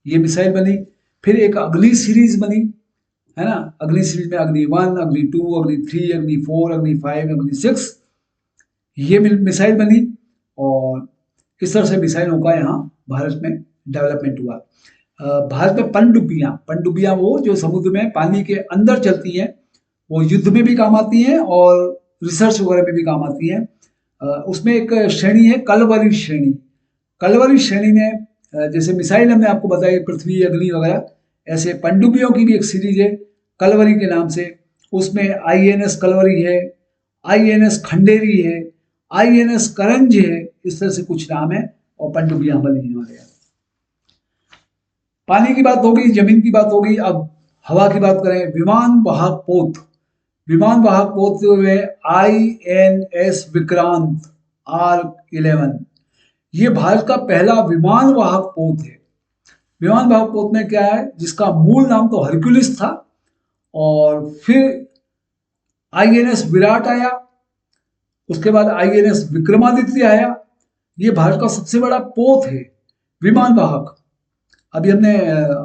S1: ये मिसाइल बनी। फिर एक अग्नि सीरीज बनी, है ना, अग्नि सीरीज में अग्नि 1, अग्नि 2, अग्नि 3, अग्नि 4, अग्नि 5, अग्नि 6 ये मिसाइल बनी, और इस तरह से मिसाइलों का यहाँ भारत में डेवलपमेंट हुआ। भारत में पनडुब्बियाँ वो जो समुद्र में पानी के अंदर चलती हैं, वो युद्ध में भी काम आती हैं और रिसर्च वगैरह में भी काम आती हैं। उसमें एक श्रेणी है कलवरी श्रेणी। कलवरी श्रेणी में जैसे मिसाइल हमने आपको बताई पृथ्वी, अग्नि वगैरह, ऐसे पनडुब्बियों की भी एक सीरीज है कलवरी के नाम से। उसमें INS कलवरी है, INS खंडेरी है, INS करंज है, इस तरह से कुछ नाम है, और पनडुब्बियां बनी हैं हमारे यहाँ। पानी की बात होगी, जमीन की बात होगी, अब हवा की बात करें। विमान वाहक पोत, विमान वाहक पोत में INS विक्रांत R11, ये भारत का पहला विमान वाहक पोत है। विमान वाहक पोत में क्या है, जिसका मूल नाम तो हरक्यूलिस था, और फिर INS विराट आया, उसके बाद INS विक्रमादित्य आया। ये भारत का सबसे बड़ा पोत है विमान वाहक। अभी हमने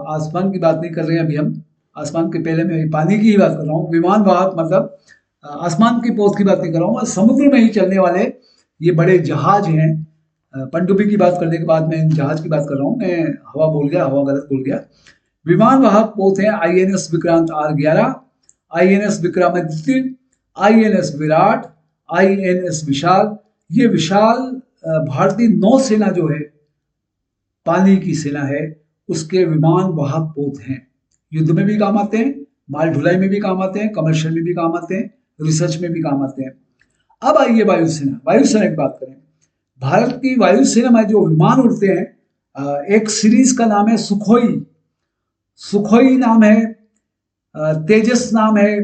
S1: आसमान की बात नहीं कर रहे हैं, अभी हम आसमान के पहले मैं पानी की ही बात कर रहा हूँ। विमान वाहक मतलब आसमान की पोत की बात नहीं कर रहा हूँ, समुद्र में ही चलने वाले ये बड़े जहाज हैं। पनडुब्बी की बात करने के बाद मैं जहाज की बात कर रहा हूँ, मैं हवा बोल गया, हवा गलत बोल गया। विमान वाहक पोत है INS Vikrant R11, INS Vikramaditya, INS Virat, INS विशाल। ये विशाल भारतीय नौसेना जो है, पानी की सेना है, उसके विमान वाहक पोत हैं। युद्ध में भी काम आते हैं, माल ढुलाई में भी काम आते हैं, कमर्शियल में भी काम आते हैं, रिसर्च में भी काम आते हैं। अब आइए वायुसेना, वायुसेना की बात करें। भारत की वायुसेना में जो विमान उड़ते हैं, एक सीरीज का नाम है सुखोई, सुखोई नाम है, तेजस नाम है,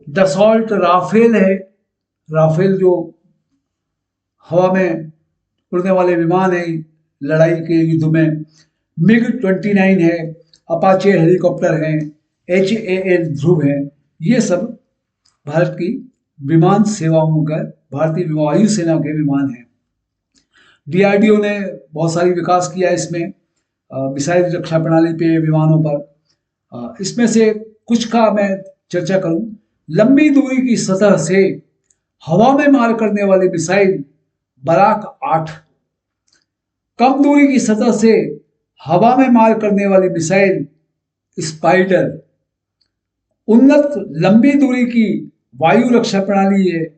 S1: डसॉल्ट राफेल है, राफेल जो हवा में उड़ने वाले विमान है लड़ाई के युद्ध में, MiG-29 है, अपाचे हेलीकॉप्टर हैं, HAL ध्रुव है। ये सब भारत की विमान सेवाओं का, भारतीय वायुसेना के विमान हैं। DRDO ने बहुत सारी विकास किया इसमें, मिसाइल रक्षा प्रणाली पे, विमानों पर। इसमें से कुछ का मैं चर्चा करूं। लंबी दूरी की सतह से हवा में मार करने वाली मिसाइल बराक 8, कम दूरी की सतह से हवा में मार करने वाली मिसाइल स्पाइडर, उन्नत लंबी दूरी की वायु रक्षा प्रणाली है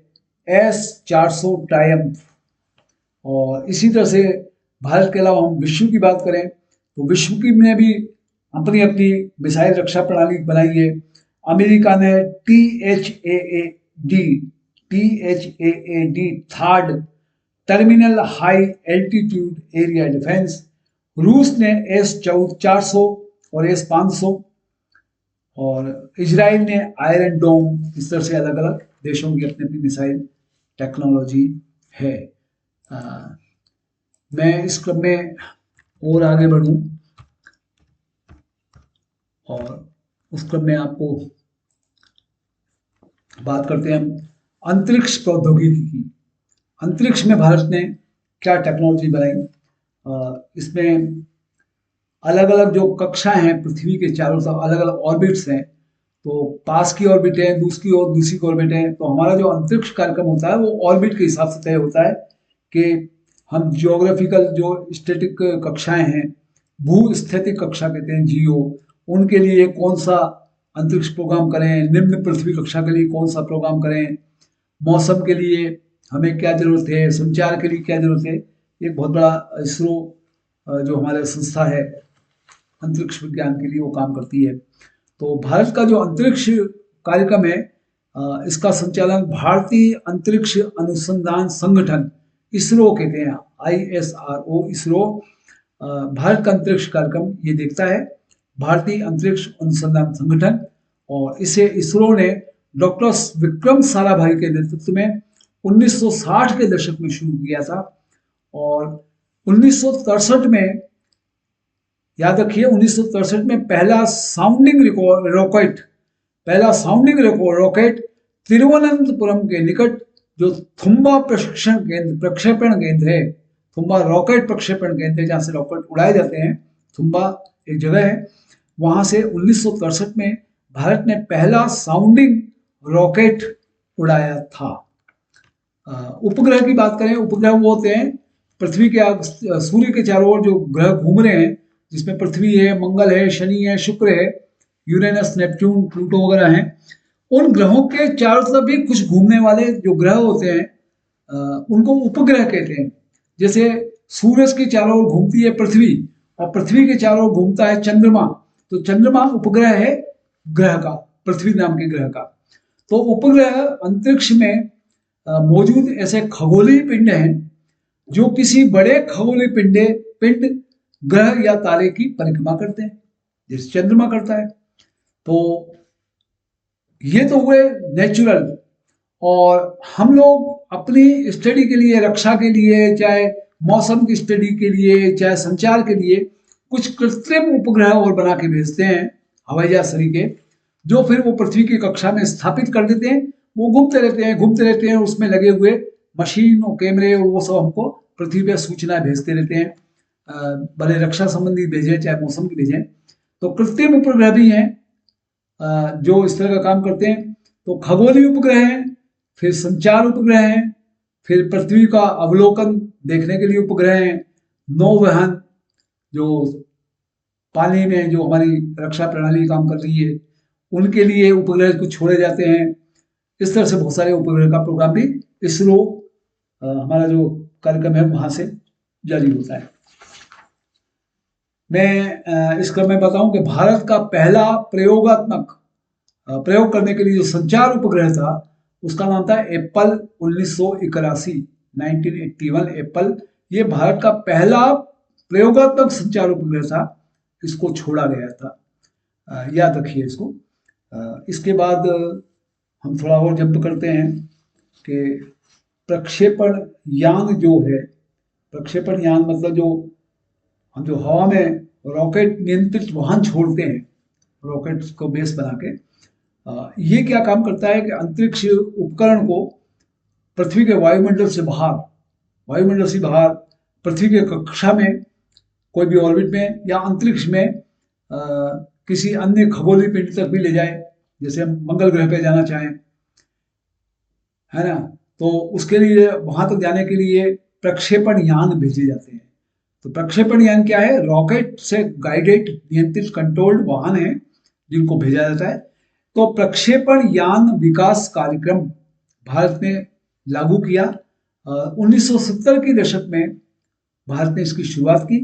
S1: S-400 ट्रायम्फ। और इसी तरह से भारत के अलावा हम विश्व की बात करें तो विश्व की में भी अपनी अपनी मिसाइल रक्षा प्रणाली बनाई है। अमेरिका ने THAAD third terminal high altitude area defence, रूस ने S-400 और S-500, और इजराइल ने आयरन डोम। इस तरह से अलग अलग देशों की अपनी अपनी मिसाइल टेक्नोलॉजी है। मैं इस क्रम में और आगे बढ़ूं और उस क्रम में आपको बात करते हैं अंतरिक्ष प्रौद्योगिकी की। अंतरिक्ष में भारत ने क्या टेक्नोलॉजी बनाई। इसमें अलग अलग जो कक्षाएं हैं, पृथ्वी के चारों तरफ अलग अलग ऑर्बिट्स हैं, तो पास की ऑर्बिट है, दूसरी ऑर्बिट है। तो हमारा जो अंतरिक्ष कार्यक्रम होता है वो ऑर्बिट के हिसाब से तय होता है कि हम जियोग्राफिकल जो स्टैटिक कक्षाएं हैं, भू स्थितिक कक्षा कहते हैं जियो, उनके लिए कौन सा अंतरिक्ष प्रोग्राम करें, निम्न पृथ्वी कक्षा के लिए कौन सा प्रोग्राम करें, मौसम के लिए हमें क्या जरूरत है, संचार के लिए क्या जरूरत है। एक बहुत बड़ा इसरो जो हमारे संस्था है अंतरिक्ष विज्ञान के लिए वो काम करती है। तो भारत का जो अंतरिक्ष कार्यक्रम है इसका संचालन भारतीय अंतरिक्ष अनुसंधान संगठन इसरो कहते हैं, ISRO इसरो भारत का अंतरिक्ष कार्यक्रम ये देखता है, भारतीय अंतरिक्ष अनुसंधान संगठन। और इसे इसरो ने डॉक्टर विक्रम साराभाई के नेतृत्व में 1960 के दशक में शुरू किया था। और 1963 में, याद रखिए 1963 में पहला साउंडिंग रॉकेट तिरुवनंतपुरम के निकट जो थुम्बा प्रक्षेपण केंद्र है, थुम्बा रॉकेट प्रक्षेपण केंद्र है जहाँ से रॉकेट उड़ाए जाते हैं, थुम्बा एक जगह है, वहां से 1963 में भारत ने पहला साउंडिंग रॉकेट उड़ाया था। उपग्रह की बात करें, उपग्रह वो होते हैं पृथ्वी के सूर्य के चारों ओर जो ग्रह घूम रहे हैं, जिसमें पृथ्वी है, मंगल है, शनि है, शुक्र है, यूरेनस, नेपच्यून, प्लूटो वगैरह हैं। उन ग्रहों के चारों तरफ भी कुछ घूमने वाले जो ग्रह होते हैं उनको उपग्रह कहते हैं। जैसे सूरज के चारों ओर घूमती है पृथ्वी और पृथ्वी के चारों ओर घूमता है चंद्रमा, तो चंद्रमा उपग्रह है ग्रह का, पृथ्वी नाम के ग्रह का। तो उपग्रह अंतरिक्ष में मौजूद ऐसे खगोलीय पिंड हैं जो किसी बड़े खगोलीय पिंड ग्रह या तारे की परिक्रमा करते हैं, जैसे चंद्रमा करता है। तो ये तो हुए नेचुरल। और हम लोग अपनी स्टडी के लिए, रक्षा के लिए, चाहे मौसम की स्टडी के लिए, चाहे संचार के लिए, कुछ कृत्रिम उपग्रह और बना के भेजते हैं हवाई जहाज तरीके, जो फिर वो पृथ्वी की कक्षा में स्थापित कर देते हैं। वो घूमते रहते हैं, उसमें लगे हुए मशीन और कैमरे और वो सब हमको पृथ्वी पे सूचना भेजते रहते हैं, भले रक्षा संबंधी भेजें चाहे मौसम की भेजें। तो कृत्रिम उपग्रह भी हैं जो इस तरह का काम करते हैं। तो खगोलीय उपग्रह हैं, फिर संचार उपग्रह हैं, फिर पृथ्वी का अवलोकन देखने के लिए उपग्रह हैं, नौवहन जो पानी में जो हमारी रक्षा प्रणाली काम कर रही है उनके लिए उपग्रह कुछ छोड़े जाते हैं। इस तरह से बहुत सारे उपग्रह का प्रोग्राम भी इसरो हमारा जो कार्यक्रम है वहां से जारी होता है। मैं इस क्रम में बताऊं कि भारत का पहला प्रयोग करने के लिए जो संचार उपग्रह था उसका नाम था एप्पल 1981 एप्पल। ये भारत का पहला प्रयोगात्मक संचार उपग्रह था, इसको छोड़ा गया था, याद रखिए इसको। इसके बाद हम थोड़ा और जंप करते हैं कि प्रक्षेपण यान जो है, प्रक्षेपण यान मतलब जो हम जो हवा में रॉकेट नियंत्रित वाहन छोड़ते हैं, रॉकेट को बेस बना के, ये क्या काम करता है कि अंतरिक्ष उपकरण को पृथ्वी के वायुमंडल से बाहर पृथ्वी के कक्षा में, कोई भी ऑर्बिट में या अंतरिक्ष में किसी अन्य खगोलीय पिंड तक भी ले जाए। जैसे हम मंगल ग्रह पे जाना चाहें, है ना, तो उसके लिए वहां तक जाने के लिए प्रक्षेपण यान भेजे जाते हैं। तो प्रक्षेपण यान क्या है? रॉकेट से गाइडेड नियंत्रित कंट्रोल्ड वाहन है जिनको भेजा जाता है। तो प्रक्षेपण यान विकास कार्यक्रम भारत ने लागू किया। 1970 के दशक में भारत ने इसकी शुरुआत की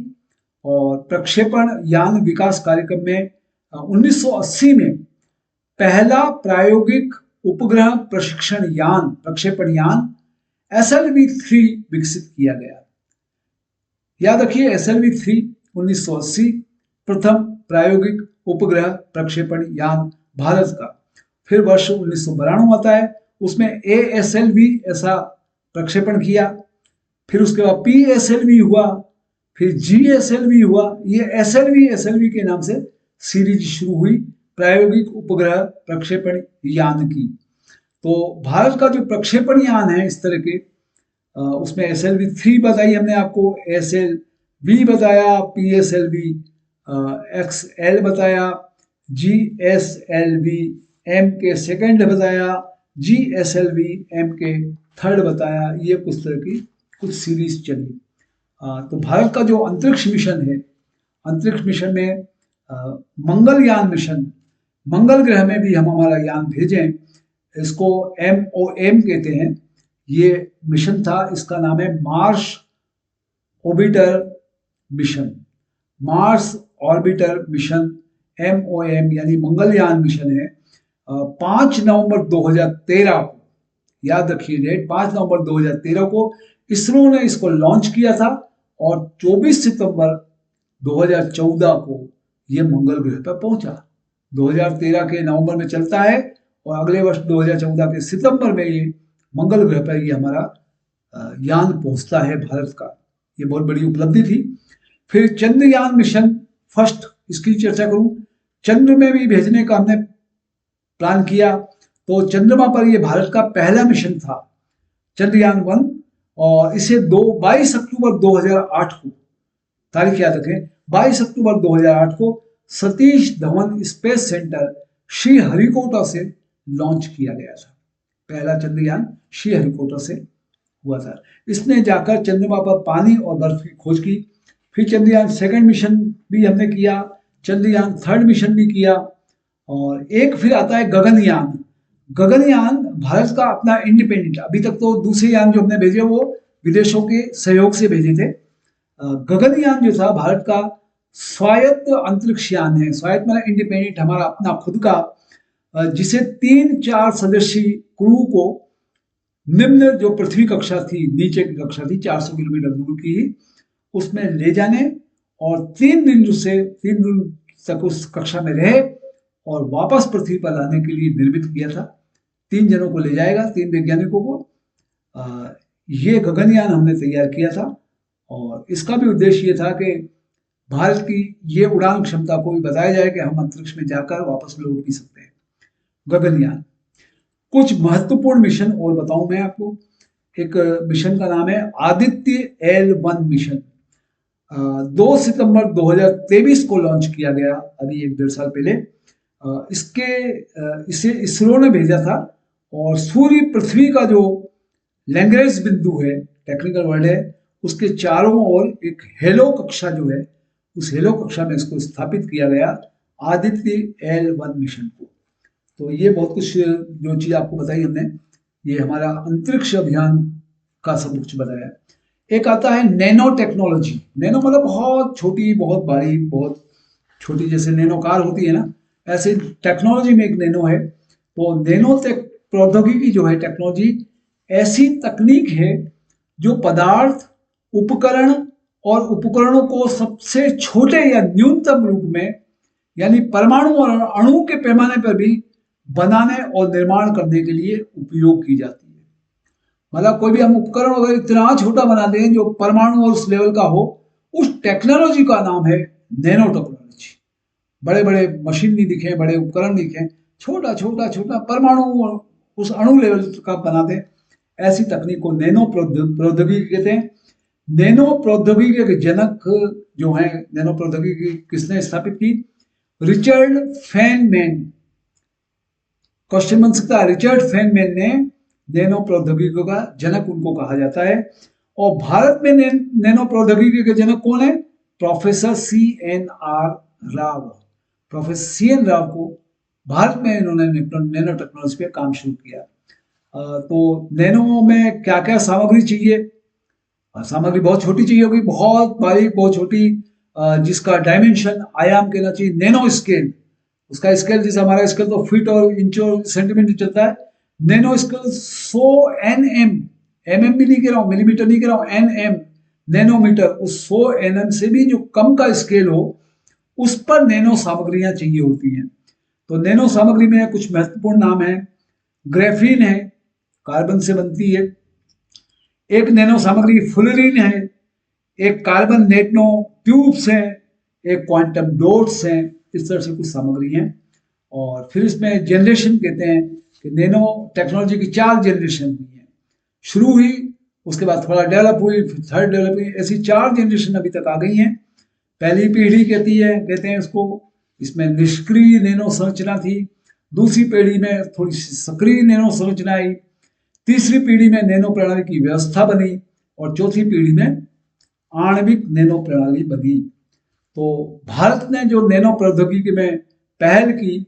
S1: और प्रक्षेपण यान विकास कार्यक्रम में 1980 में पहला प्रायोगिक उपग्रह प्रशिक्षण यान प्रक्षेपण यान SLV-3 विकसित किया गया। याद रखिए SLV-3 1980 प्रथम प्रायोगिक उपग्रह प्रक्षेपण यान भारत का। फिर वर्ष 1992 आता है, उसमें ASLV ऐसा प्रक्षेपण किया। फिर उसके बाद PSLV हुआ, फिर GSLV हुआ। ये SLV के नाम से सीरीज शुरू हुई प्रायोगिक उपग्रह प्रक्षेपण यान की। तो भारत का जो प्रक्षेपण यान है इस तरह के, उसमें SLV-3 बताई हमने आपको, SLV बताया, PSLV XL बताया, GSLV MK सेकेंड बताया, GSLV MK थर्ड बताया। ये कुछ तरह की कुछ सीरीज चली। तो भारत का जो अंतरिक्ष मिशन है, अंतरिक्ष मिशन में मंगलयान मिशन, मंगल ग्रह में भी हम हमारा यान भेजें, इसको MOM कहते हैं। ये मिशन था, इसका नाम है Mars orbiter mission. Mars orbiter mission MOM यानी मंगलयान मिशन है। 5 नवंबर 2013 को, याद रखिए डेट, 5 नवंबर 2013 को इसरो ने इसको लॉन्च किया था और 24 सितंबर 2014 को ये मंगल ग्रह पर पहुंचा। 2013 के नवंबर में चलता है और अगले वर्ष 2014 के सितंबर में ये मंगल ग्रह पर ये हमारा यान पहुंचता है भारत का। ये बहुत बड़ी उपलब्धि थी। फिर चंद्रयान मिशन फर्स्ट, इसकी चर्चा करूं। चंद्र में भी भेजने का हमने प्लान किया। तो चंद्रमा पर ये भारत का पहला मिशन था, चंद्रयान 1, और इसे 22 अक्टूबर 2008 को, तारीख याद रखें, 22 अक्टूबर 2008 को सतीश धवन स्पेस सेंटर श्रीहरिकोटा से लॉन्च किया गया था। पहला चंद्रयान श्रीहरिकोटा से हुआ था। इसने जाकर चंद्रमा पर पानी और बर्फ की खोज की। फिर चंद्रयान सेकंड मिशन भी हमने किया, चंद्रयान थर्ड मिशन भी किया, और एक फिर आता है गगनयान। गगनयान भारत का अपना इंडिपेंडेंट, अभी तक तो दूसरे यान जो हमने भेजे वो विदेशों के सहयोग से भेजे थे। गगनयान जो था भारत का स्वायत्त अंतरिक्ष यान है। स्वायत्त मतलब इंडिपेंडेंट, हमारा अपना खुद का, जिसे 3-4 सदस्यीय क्रू को निम्न जो पृथ्वी कक्षा थी, नीचे की कक्षा थी 400 किलोमीटर दूर की, उसमें ले जाने और 3 दिन तक उस कक्षा में रहे और वापस पृथ्वी पर लाने के लिए निर्मित किया था। 3 जनों को ले जाएगा, 3 वैज्ञानिकों को। ये गगनयान हमने तैयार किया था और इसका भी उद्देश्य ये था कि भारत की ये उड़ान क्षमता को भी बताया जाए कि हम अंतरिक्ष में जाकर वापस लौट भी सकते हैं। गगनयान। कुछ महत्वपूर्ण मिशन और बताऊं मैं आपको। एक मिशन का नाम है आदित्य L1 मिशन। 2 सितंबर 2023 को लॉन्च किया गया, अभी 1-1.5 साल पहले। इसे इसरो ने भेजा था और सूर्य पृथ्वी का जो लैग्रेंज बिंदु है, टेक्निकल वर्ड है, उसके चारों ओर एक हेलो कक्षा जो है, उस हेलो कक्षा में इसको स्थापित किया गया, आदित्य L1 मिशन को। तो ये बहुत कुछ जो चीज आपको बताई हमने, ये हमारा अंतरिक्ष अभियान का सब कुछ बताया। एक आता है नैनो टेक्नोलॉजी। नैनो मतलब बहुत छोटी, बहुत बारीक, बहुत छोटी, जैसे नैनो कार होती है ना, ऐसे टेक्नोलॉजी में एक नैनो है। तो नैनो प्रौद्योगिकी जो है, टेक्नोलॉजी ऐसी तकनीक है जो पदार्थ, उपकरण और उपकरणों को सबसे छोटे या न्यूनतम रूप में, यानी परमाणु और अणु के पैमाने पर भी बनाने और निर्माण करने के लिए उपयोग की जाती है। मतलब कोई भी हम उपकरण अगर इतना छोटा बना दें जो परमाणु और उस लेवल का हो, उस टेक्नोलॉजी का नाम है नैनो टेक्नोलॉजी। बड़े बड़े मशीन नहीं दिखे, बड़े उपकरण दिखे, छोटा छोटा छोटा परमाणु और उस अणु लेवल का बना दें, ऐसी तकनीक को नैनो प्रौद्योगिकी कहते हैं। नैनो प्रौद्योगिकी के जनक जो है, नैनो प्रौद्योगिकी किसने स्थापित की? Richard Feynman. क्वेश्चन बन सकता है, रिचर्ड फेनमैन ने नैनो प्रौद्योगिकी का जनक उनको कहा जाता है। और भारत में नैनो प्रौद्योगिकी के जनक कौन है? Professor CNR Rao. Professor CN Rao को भारत में इन्होंने नैनो टेक्नोलॉजी पे काम शुरू किया। तो नैनो में क्या क्या सामग्री चाहिए? सामग्री बहुत छोटी चाहिए होगी, बहुत बारीक, बहुत छोटी, जिसका डायमेंशन आयाम कहना चाहिए नैनो स्केल। उसका स्केल जैसे हमारा स्केल तो फीट और इंच और सेंटीमीटर चलता है, नैनो स्केल 100 nm, mm भी नहीं कह रहा हूं, मिलीमीटर नहीं कह रहा हूं, nm, नैनोमीटर, उस 100 nm से भी जो कम का स्केल हो उस पर नैनो सामग्रियां चाहिए होती हैं। तो नैनो सामग्री में कुछ महत्वपूर्ण नाम है। ग्रेफीन है, कार्बन से बनती है। एक नैनो सामग्री फुलरीन है, एक कार्बन नैनो ट्यूब्स हैं, एक क्वांटम डॉट्स हैं। इस तरह से कुछ सामग्री हैं। और फिर इसमें जनरेशन कहते हैं कि नैनो टेक्नोलॉजी की 4 जनरेशन हुई हैं। शुरू हुई, उसके बाद थोड़ा डेवलप हुई, फिर थर्ड डेवलप हुई, ऐसी 4 जनरेशन अभी तक आ गई हैं। पहली पीढ़ी कहते हैं इसको, इसमें निष्क्रिय नैनो संरचना थी। दूसरी पीढ़ी में थोड़ी सी सक्रिय नैनो संरचना आई। तीसरी पीढ़ी में नैनो प्रणाली की व्यवस्था बनी और चौथी पीढ़ी में आणविक नैनो प्रणाली बनी। तो भारत ने जो नैनो प्रौद्योगिकी में पहल की,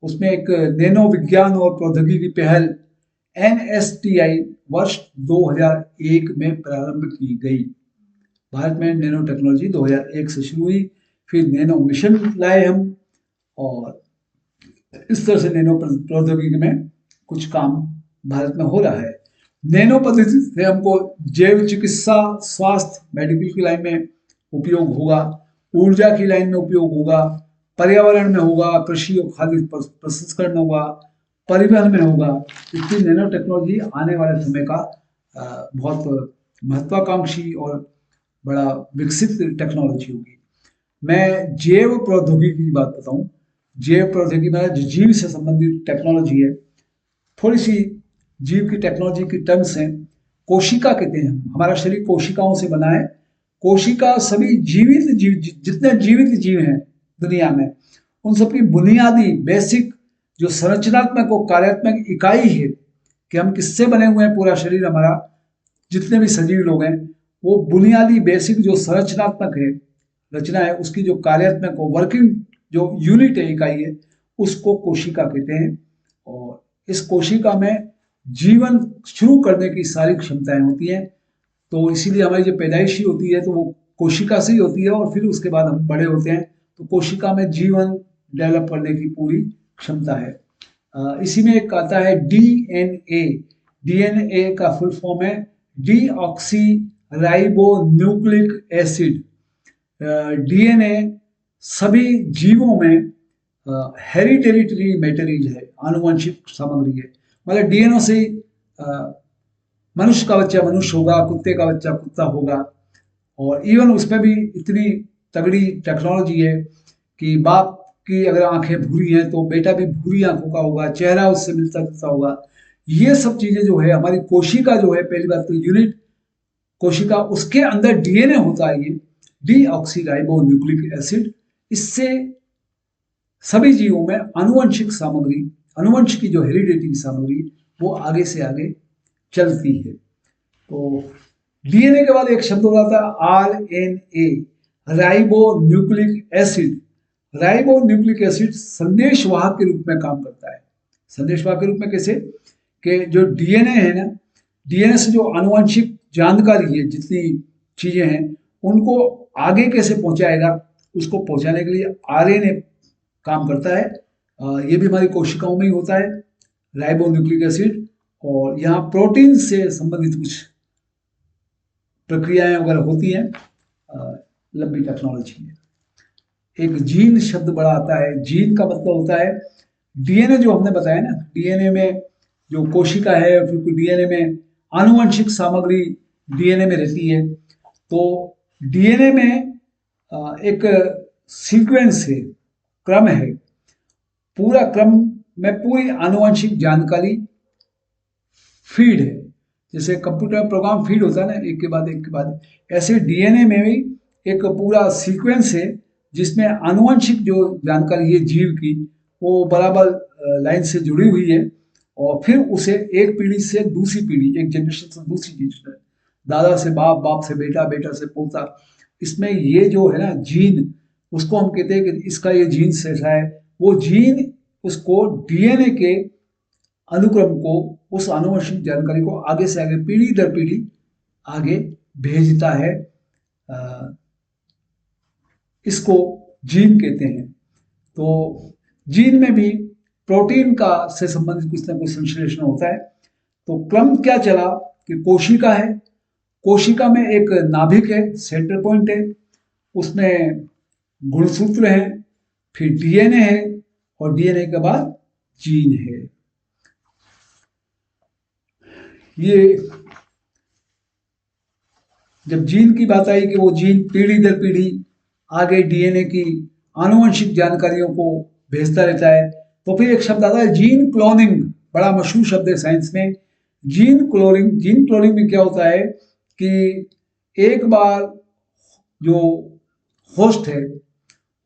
S1: उसमें एक नैनो विज्ञान और प्रौद्योगिकी पहल NSTI वर्ष 2001 में प्रारंभ की गई। भारत में नैनो टेक्नोलॉजी 2001 से शुरू हुई, फिर नैनो मिशन लाए हम, और इस तरह से नैनो प्रौद्योगिकी में कुछ काम भारत में हो रहा है। नैनो पद्धति से हमको जैव चिकित्सा, स्वास्थ्य, मेडिकल की लाइन में उपयोग होगा, ऊर्जा की लाइन में उपयोग होगा, पर्यावरण में होगा, कृषि और खाद्य प्रसंस्करण में होगा, परिवहन में होगा। इसलिए नैनो टेक्नोलॉजी आने वाले समय का बहुत महत्वाकांक्षी और बड़ा विकसित टेक्नोलॉजी होगी। मैं जैव प्रौद्योगिकी की बात बताऊं। जैव प्रौद्योगिकी में जो जीव से संबंधित टेक्नोलॉजी है, थोड़ी सी जीव की टेक्नोलॉजी की टर्म्स हैं। कोशिका कहते हैं, हमारा शरीर कोशिकाओं से बना है। कोशिका सभी जीवित जीव, जितने जीवित जीव हैं दुनिया में, उन सबकी बुनियादी बेसिक जो संरचनात्मक और कार्यात्मक इकाई है कि हम किससे बने हुए हैं, पूरा शरीर हमारा, जितने भी सजीव लोग हैं, वो बुनियादी बेसिक जो संरचनात्मक है, रचना है, उसकी जो कार्यात्मक वर्किंग जो यूनिट है, इकाई है, उसको कोशिका कहते हैं। और इस कोशिका में जीवन शुरू करने की सारी क्षमताएं होती हैं। तो इसीलिए हमारी जो पैदाइशी होती है तो वो कोशिका से ही होती है, और फिर उसके बाद हम बड़े होते हैं तो कोशिका में जीवन डेवलप करने की पूरी क्षमता है। इसी में एक आता है DNA। DNA का फुल फॉर्म है deoxy ribo nucleic acid. DNA सभी जीवों में हेरिडेटरी मटेरियल है, आनुवंशिक सामग्री है। मतलब DNA से मनुष्य का बच्चा मनुष्य होगा, कुत्ते का बच्चा कुत्ता होगा। और इवन उसमें भी इतनी तगड़ी टेक्नोलॉजी है कि बाप की अगर आंखें भूरी हैं तो बेटा भी भूरी आंखों का होगा, चेहरा उससे मिलता जुलता होगा। ये सब चीजें जो है, हमारी कोशिका जो है, पहली बात तो यूनिट कोशिका, उसके अंदर DNA होता है, ये डीऑक्सीराइबो न्यूक्लिक एसिड। इससे सभी जीवों में आनुवंशिक सामग्री, अनुवंश की जो हेरिडेटरी सामग्री, वो आगे से आगे चलती है। तो DNA के बाद एक शब्द हो जाता है RNA, ribonucleic acid. Ribonucleic acid संदेशवाहक के रूप में काम करता है। संदेशवाहक के रूप में कैसे? कि जो DNA है ना, DNA से जो आनुवंशिक जानकारी है, जितनी चीजें हैं, उनको आगे कैसे पहुंचाएगा, उसको पहुंचाने के लिए RNA काम करता है। ये भी हमारी कोशिकाओं में ही होता है, राइबो न्यूक्लिक एसिड। और यहाँ प्रोटीन से संबंधित कुछ प्रक्रियाएं वगैरह होती हैं। लंबी टेक्नोलॉजी है। एक जीन शब्द बड़ा आता है। जीन का मतलब होता है DNA, जो हमने बताया ना, DNA में जो कोशिका है, फिर DNA में आनुवंशिक सामग्री DNA में रहती है। तो DNA में एक सीक्वेंस है, क्रम है, पूरा क्रम में पूरी आनुवंशिक जानकारी फीड है। जैसे कंप्यूटर प्रोग्राम फीड होता है ना, एक के बाद एक के बाद, ऐसे DNA में भी एक पूरा सीक्वेंस है जिसमें आनुवंशिक जो जानकारी है जीव की, वो बराबर लाइन से जुड़ी हुई है। और फिर उसे एक पीढ़ी से दूसरी पीढ़ी, एक जनरेशन से दूसरी जनरेशन, दादा से बाप, बाप से बेटा, बेटा से पोता। इसमें ये जो है ना जीन, उसको हम कहते हैं कि इसका ये जीन से ऐसा है, वो जीन उसको डीएनए के अनुक्रम को, उस आनुवंशिक जानकारी को आगे से आगे, पीढ़ी दर पीढ़ी आगे भेजता है। इसको जीन कहते हैं। तो जीन में भी प्रोटीन का से संबंधित कुछ ना कुछ संश्लेषण होता है। तो क्रम क्या चला कि कोशिका है, कोशिका में एक नाभिक है, सेंटर पॉइंट है, उसमें गुणसूत्र है, फिर डीएनए है, और डीएनए के बाद जीन है। ये जब जीन की बात आई कि वो जीन पीढ़ी दर पीढ़ी आगे डीएनए की आनुवंशिक जानकारियों को भेजता रहता है, तो फिर एक शब्द आता है जीन क्लोनिंग, बड़ा मशहूर शब्द है साइंस में। जीन क्लोनिंग, जीन क्लोनिंग में क्या होता है कि एक बार जो होस्ट है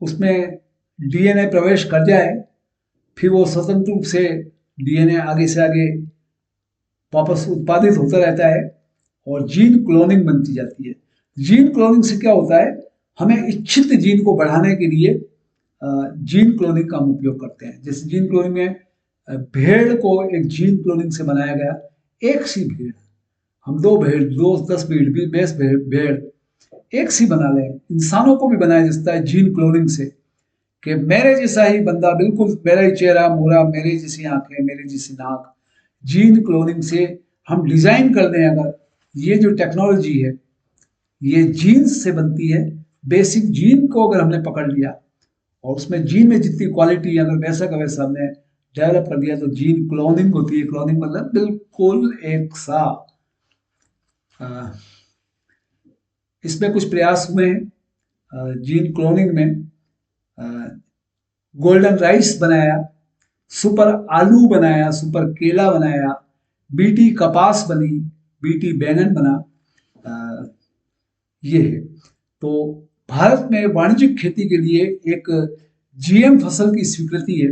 S1: उसमें डीएनए प्रवेश कर जाए, फिर वो स्वतंत्र रूप से डीएनए आगे से आगे वापस उत्पादित होता रहता है और जीन क्लोनिंग बनती जाती है। जीन क्लोनिंग से क्या होता है, हमें इच्छित जीन को बढ़ाने के लिए जीन क्लोनिंग का हम उपयोग करते हैं। जैसे जीन क्लोनिंग में भेड़ को एक जीन क्लोनिंग से बनाया गया, एक सी भेड़, हम 2 भेड़, 10 भेड़, 20 भेड़ एक सी बना लें। इंसानों को भी बनाया जाता है जीन क्लोनिंग से, कि मेरे जैसा ही बंदा, बिल्कुल मेरा ही चेहरा मोहरा, मेरे जैसी आंखें, मेरे जैसी नाक। जीन क्लोनिंग से हम डिजाइन कर दें अगर, ये जो टेक्नोलॉजी है ये जीन से बनती है। बेसिक जीन को अगर हमने पकड़ लिया और उसमें जीन में जितनी क्वालिटी अगर वैसा का वैसा हमने डेवलप कर दिया, तो जीन क्लोनिंग होती है। क्लोनिंग मतलब बिल्कुल एक सा। इसमें कुछ प्रयास हुए हैं जीन क्लोनिंग में। गोल्डन राइस बनाया, सुपर आलू बनाया, सुपर केला बनाया, बीटी कपास बनी, बीटी बैंगन बना। ये है। तो भारत में वाणिज्यिक खेती के लिए एक जीएम फसल की स्वीकृति है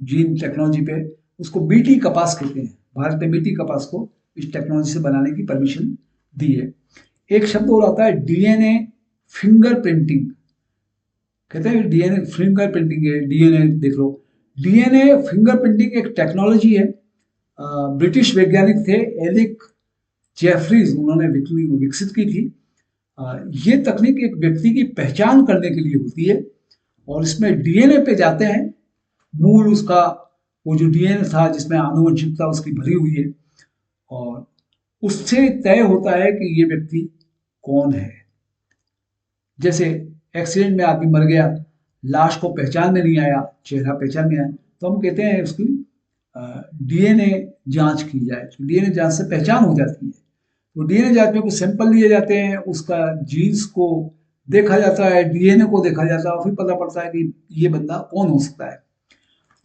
S1: जीन टेक्नोलॉजी पे, उसको बीटी कपास कहते हैं। भारत ने बीटी कपास को इस टेक्नोलॉजी से बनाने की परमिशन दी है। एक शब्द और आता है डीएनए फिंगर प्रिंटिंग, कहते हैं डीएनए फिंगर प्रिंटिंग है। डीएनए देख लो, डीएनए फिंगर प्रिंटिंग एक टेक्नोलॉजी है। ब्रिटिश वैज्ञानिक थे एलिक जेफरीज, उन्होंने विकसित की थी। ये तकनीक एक व्यक्ति की पहचान करने के लिए होती है और इसमें डीएनए पे जाते हैं, मूल उसका वो जो डीएनए था जिसमें आनुवंशिकता उसकी भरी हुई है, और उससे तय होता है कि ये व्यक्ति कौन है। जैसे एक्सीडेंट में आदमी मर गया, लाश को पहचान में नहीं आया, चेहरा पहचान में आया, तो हम कहते हैं उसकी डीएनए जांच की जाए। तो डीएनए जांच से पहचान हो जाती है। तो डीएनए जांच में कुछ सैंपल लिए जाते हैं, उसका जीन्स को देखा जाता है, डीएनए को देखा जाता है, और फिर पता पड़ता है कि ये बंदा कौन हो सकता है।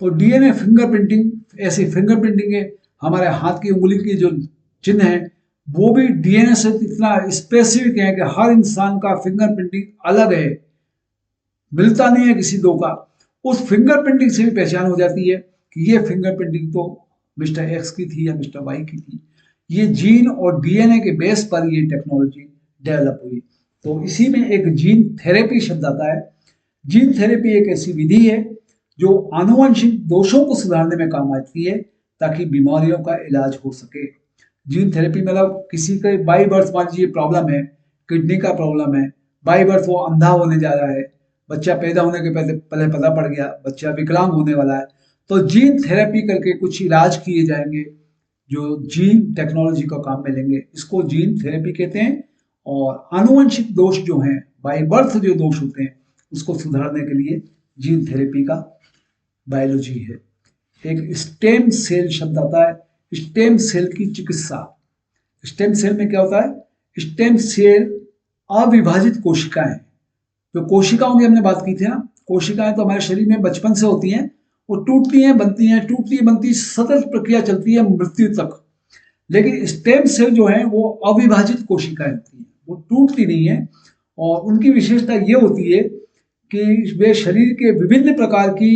S1: तो डीएनए फिंगरप्रिंटिंग, ऐसी फिंगरप्रिंटिंग है, हमारे हाथ की उंगली की जो चिन्ह है वो भी डीएनए से इतना स्पेसिफिक है कि हर इंसान का फिंगरप्रिंटिंग अलग है, मिलता नहीं है किसी दो का। उस फिंगरप्रिंटिंग से भी पहचान हो जाती है कि ये फिंगरप्रिंटिंग तो मिस्टर एक्स की थी या मिस्टर वाई की थी। ये जीन और डीएनए के बेस पर ये टेक्नोलॉजी डेवलप हुई। तो इसी में एक जीन थेरेपी शब्द आता है। जीन थेरेपी एक ऐसी विधि है जो आनुवंशिक दोषों को सुधारने में काम आती है ताकि बीमारियों का इलाज हो सके। जीन थेरेपी मतलब किसी के बाई बर्थ मान लीजिए प्रॉब्लम है, किडनी का प्रॉब्लम है, बाई बर्थ वो अंधा होने जा रहा है, बच्चा पैदा होने के पहले पता पड़ गया बच्चा विकलांग होने वाला है, तो जीन थेरेपी करके कुछ इलाज किए जाएंगे जो जीन टेक्नोलॉजी का काम में लेंगे। इसको जीन थेरेपी कहते हैं। और आनुवंशिक दोष जो हैं, बाई बर्थ जो दोष होते हैं, उसको सुधारने के लिए जीन थेरेपी का बायोलॉजी है। एक स्टेम सेल शब्द आता है, स्टेम सेल की चिकित्सा। स्टेम सेल में क्या होता है, स्टेम सेल अविभाजित कोशिकाएं, जो कोशिकाओं की हमने बात की थी ना, कोशिकाएं तो हमारे शरीर में बचपन से होती हैं, वो टूटती हैं बनती हैं, टूटती है बनती, सतत प्रक्रिया चलती है मृत्यु तक। लेकिन स्टेम सेल जो है वो अविभाजित कोशिकाएं होती हैं, वो टूटती नहीं है। और उनकी विशेषता ये होती है कि वे शरीर के विभिन्न प्रकार की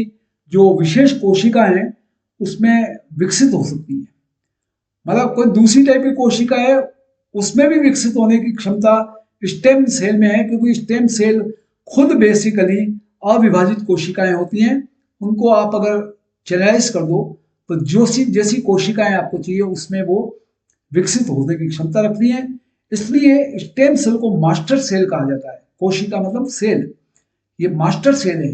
S1: जो विशेष कोशिकाएं हैं उसमें विकसित हो सकती हैं। मतलब कोई दूसरी टाइप की कोशिका है, उसमें भी विकसित होने की क्षमता स्टेम सेल में है, क्योंकि स्टेम सेल खुद बेसिकली अविभाजित कोशिकाएं होती हैं। उनको आप अगर चैनलाइज कर दो तो जैसी जैसी कोशिकाएं आपको चाहिए उसमें वो विकसित होने की क्षमता रखती हैं। इसलिए स्टेम सेल को मास्टर सेल कहा जाता है। कोशिका मतलब सेल, ये मास्टर सेल है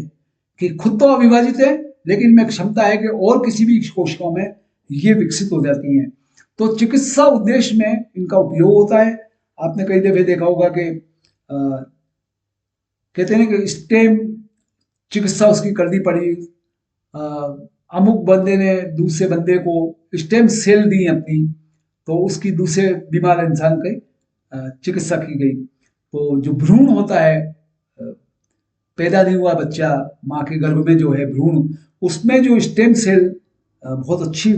S1: कि खुद तो अविभाजित है लेकिन में क्षमता है कि और किसी भी कोशिकाओं में ये विकसित हो जाती हैं। तो चिकित्सा उद्देश्य में इनका उपयोग होता है। आपने कई दफे देखा होगा कि कहते हैं कि स्टेम चिकित्सा उसकी करनी पड़ी, अमुक बंदे ने दूसरे बंदे को स्टेम सेल दी अपनी, तो उसकी दूसरे बीमार इंसान की चिकित्सा की गई। तो जो भ्रूण होता है, पैदा नहीं हुआ बच्चा, माँ के गर्भ में जो है भ्रूण, उसमें जो स्टेम सेल बहुत अच्छी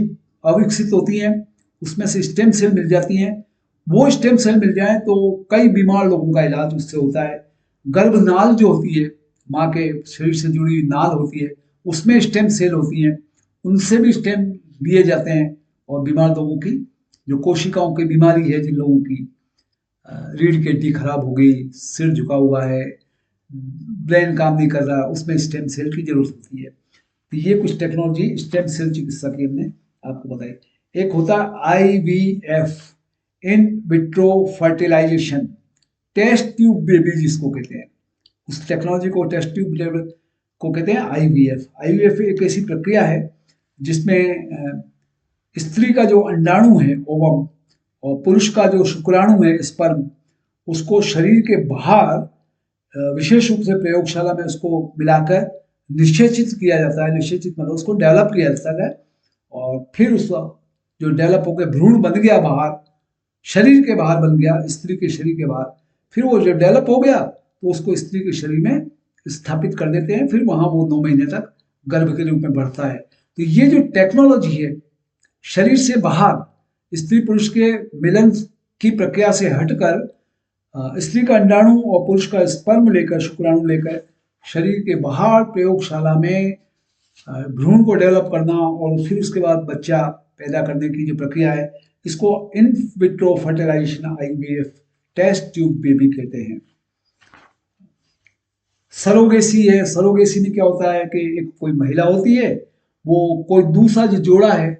S1: अविकसित होती हैं, उसमें से स्टेम सेल मिल जाती हैं। वो स्टेम सेल मिल जाए तो कई बीमार लोगों का इलाज उससे होता है। गर्भनाल जो होती है, माँ के शरीर से जुड़ी हुई नाल होती है, उसमें स्टेम सेल होती हैं, उनसे भी स्टेम लिए जाते हैं। और बीमार लोगों की जो कोशिकाओं की बीमारी है, जिन लोगों की रीढ़ की हड्डी खराब हो गई, सिर झुका हुआ है, ब्रेन काम नहीं कर रहा, उसमें स्टेम सेल की जरूरत होती है। तो ये कुछ टेक्नोलॉजी स्टेम सेल चिकित्सा की हमने आपको बताई। एक होता है IVF, in vitro fertilisation, test tube baby जिसको कहते हैं, उस टेक्नोलॉजी को टेस्ट ट्यूब को कहते हैं IVF। IVF एक ऐसी प्रक्रिया है जिसमें स्त्री का जो अंडाणु है ओवम, और पुरुष का जो शुक्राणु है स्पर्म, उसको शरीर के बाहर विशेष रूप से प्रयोगशाला में उसको मिलाकर निषेचित किया जाता है। निषेचित मतलब उसको डेवलप किया जाता है, और फिर उस जो डेवलप होकर भ्रूण बन गया बाहर, शरीर के बाहर बन गया, स्त्री के शरीर के बाहर, फिर वो जो डेवलप हो गया तो उसको स्त्री के शरीर में स्थापित कर देते हैं। फिर वहां वो 9 महीने तक गर्भ के रूप में बढ़ता है। तो ये जो टेक्नोलॉजी है, शरीर से बाहर स्त्री पुरुष के मिलन की प्रक्रिया से हटकर स्त्री का अंडाणु और पुरुष का स्पर्म लेकर, शुक्राणु लेकर शरीर के बाहर प्रयोगशाला में भ्रूण को डेवलप करना और फिर उसके बाद बच्चा पैदा करने की जो प्रक्रिया है, इसको in vitro fertilisation IVF, test tube baby कहते हैं। सरोगेसी है। सरोगेसी में क्या होता है कि एक कोई महिला होती है, वो कोई दूसरा जो जोड़ा है,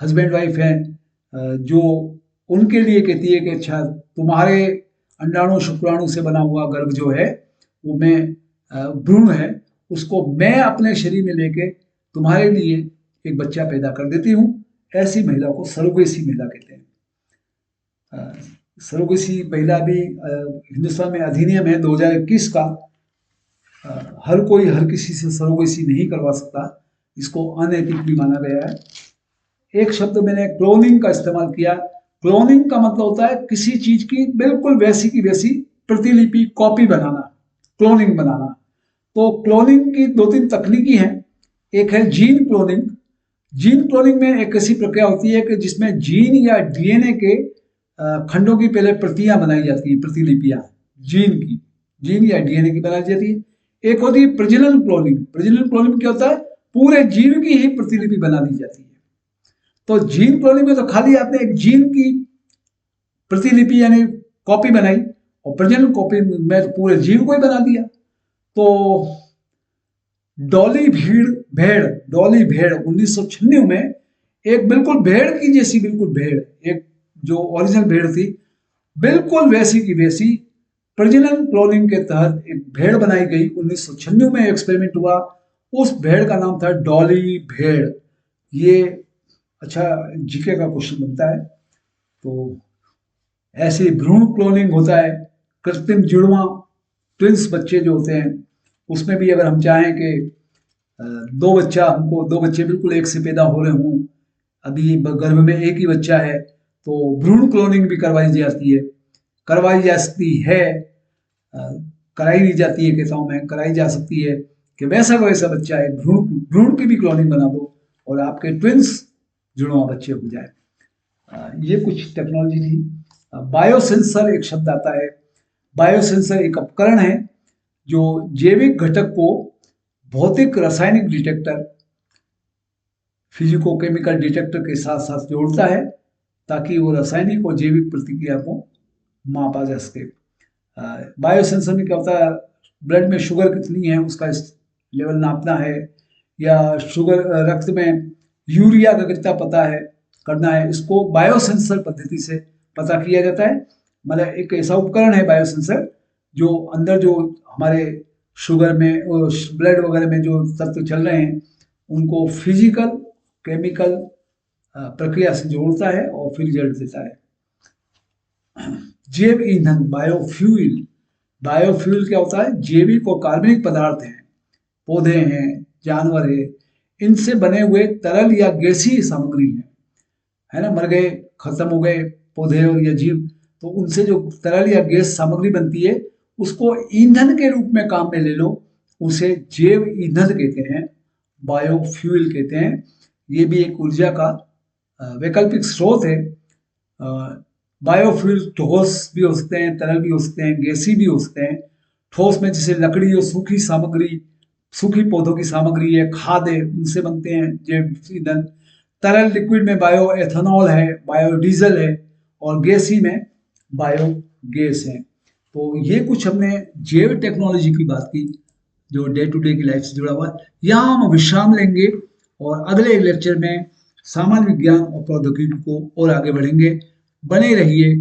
S1: हस्बैंड वाइफ है, जो उनके लिए कहती है कि अच्छा तुम्हारे अंडाणु शुक्राणु से बना हुआ गर्भ जो है वो मैं भ्रूण है, उसको मैं अपने शरीर में लेके तुम्हारे लिए एक बच्चा पैदा कर देती हूँ। ऐसी महिला को सरोगेसी महिला कहते हैं। सरोगेसी महिला भी हिंदुस्तान में अधिनियम है 2021 का। हर कोई हर किसी से सरोगेसी नहीं करवा सकता, इसको अनैतिक भी माना गया है। एक शब्द मैंने क्लोनिंग का इस्तेमाल किया। क्लोनिंग का मतलब होता है किसी चीज की बिल्कुल वैसी की वैसी प्रतिलिपि, कॉपी बनाना, क्लोनिंग बनाना। तो क्लोनिंग की 2-3 तकनीकी हैं। एक है जीन क्लोनिंग। जीन क्लोनिंग में एक ऐसी प्रक्रिया होती है कि जिसमें जीन या DNA के खंडों की पहले प्रतियां बनाई जाती हैं, प्रतिलिपियां जीन की, जीन या DNA की बनाई जाती है। एक होती है प्रजनन क्लोनिंग। प्रजनन क्लोनिंग क्या होता है, पूरे जीव की ही प्रतिलिपि बना दी जाती है। तो जीन क्लोनिंग में तो खाली आपने एक जीन की प्रतिलिपि यानी कॉपी बनाई, और प्रजनन कॉपी में तो पूरे जीव को ही बना दिया। तो डॉली भेड़ 1996 में एक बिल्कुल भेड़ की जैसी, बिल्कुल भेड़, एक जो ओरिजिनल भेड़ थी बिल्कुल वैसी की वैसी प्रजनन क्लोनिंग के तहत एक भेड़ बनाई गई। 1996 में एक्सपेरिमेंट हुआ। उस भेड़ का नाम था डॉली भेड़। ये अच्छा जीके का क्वेश्चन बनता है। तो ऐसे भ्रूण क्लोनिंग होता है। कृत्रिम जुड़वा, ट्विंस बच्चे जो होते हैं, उसमें भी अगर हम चाहें कि दो बच्चे बिल्कुल एक से पैदा हो रहे हों, अभी गर्भ में एक ही बच्चा है, तो भ्रूण क्लोनिंग भी करवाई जाती है, करवाई जा सकती है, कराई नहीं जाती है कहता हूँ मैं, कराई जा सकती है कि वैसा का वैसा बच्चा है, भ्रूण की भी क्लोनिंग बना दो और आपके ट्विंस जुड़वा बच्चे हो जाए। ये कुछ टेक्नोलॉजी थी। बायोसेंसर एक शब्द आता है। बायोसेंसर एक उपकरण है जो जैविक घटक को भौतिक रासायनिक डिटेक्टर, फिजिको केमिकल डिटेक्टर के साथ साथ जोड़ता है, ताकि वो रासायनिक और जैविक प्रतिक्रिया को मापा जा सके। बायोसेंसर में क्या होता है, ब्लड में शुगर कितनी है उसका लेवल नापना है, या शुगर रक्त में यूरिया का कितना पता है करना है, इसको बायोसेंसर पद्धति से पता किया जाता है। मतलब एक ऐसा उपकरण है बायोसेंसर जो अंदर जो हमारे शुगर में ब्लड वगैरह में जो तत्व चल रहे हैं उनको फिजिकल केमिकल प्रक्रिया से जोड़ता है और फिर रिजल्ट देता है। जैव ईंधन बायोफ्यूल, बायोफ्यूल क्या होता है, जैविक और कार्बनिक पदार्थ हैं, पौधे हैं, जानवर है, इनसे बने हुए तरल या गैसीय सामग्री है ना, मर गए खत्म हो गए पौधे और या जीव, तो उनसे जो तरल या गैस सामग्री बनती है उसको ईंधन के रूप में काम में ले लो, उसे जैव ईंधन कहते हैं, बायोफ्यूल कहते हैं। ये भी एक ऊर्जा का वैकल्पिक स्रोत है। बायोफ्यूल ठोस भी हो सकते हैं, तरल भी हो सकते हैं, गैसी भी हो सकते हैं। ठोस में जैसे लकड़ी और सूखी सामग्री, सूखी पौधों की सामग्री है, खाद है, उनसे बनते हैं जैव ईंधन। तरल लिक्विड में बायो एथेनॉल है, बायोडीजल है, और गैसी में बायोगैस है। तो ये कुछ हमने जैव टेक्नोलॉजी की बात की जो डे टू डे की लाइफ से जुड़ा हुआ है। यहाँ हम विश्राम लेंगे और अगले लेक्चर में सामान्य विज्ञान और प्रौद्योगिकी को और आगे बढ़ेंगे। बने रहिए।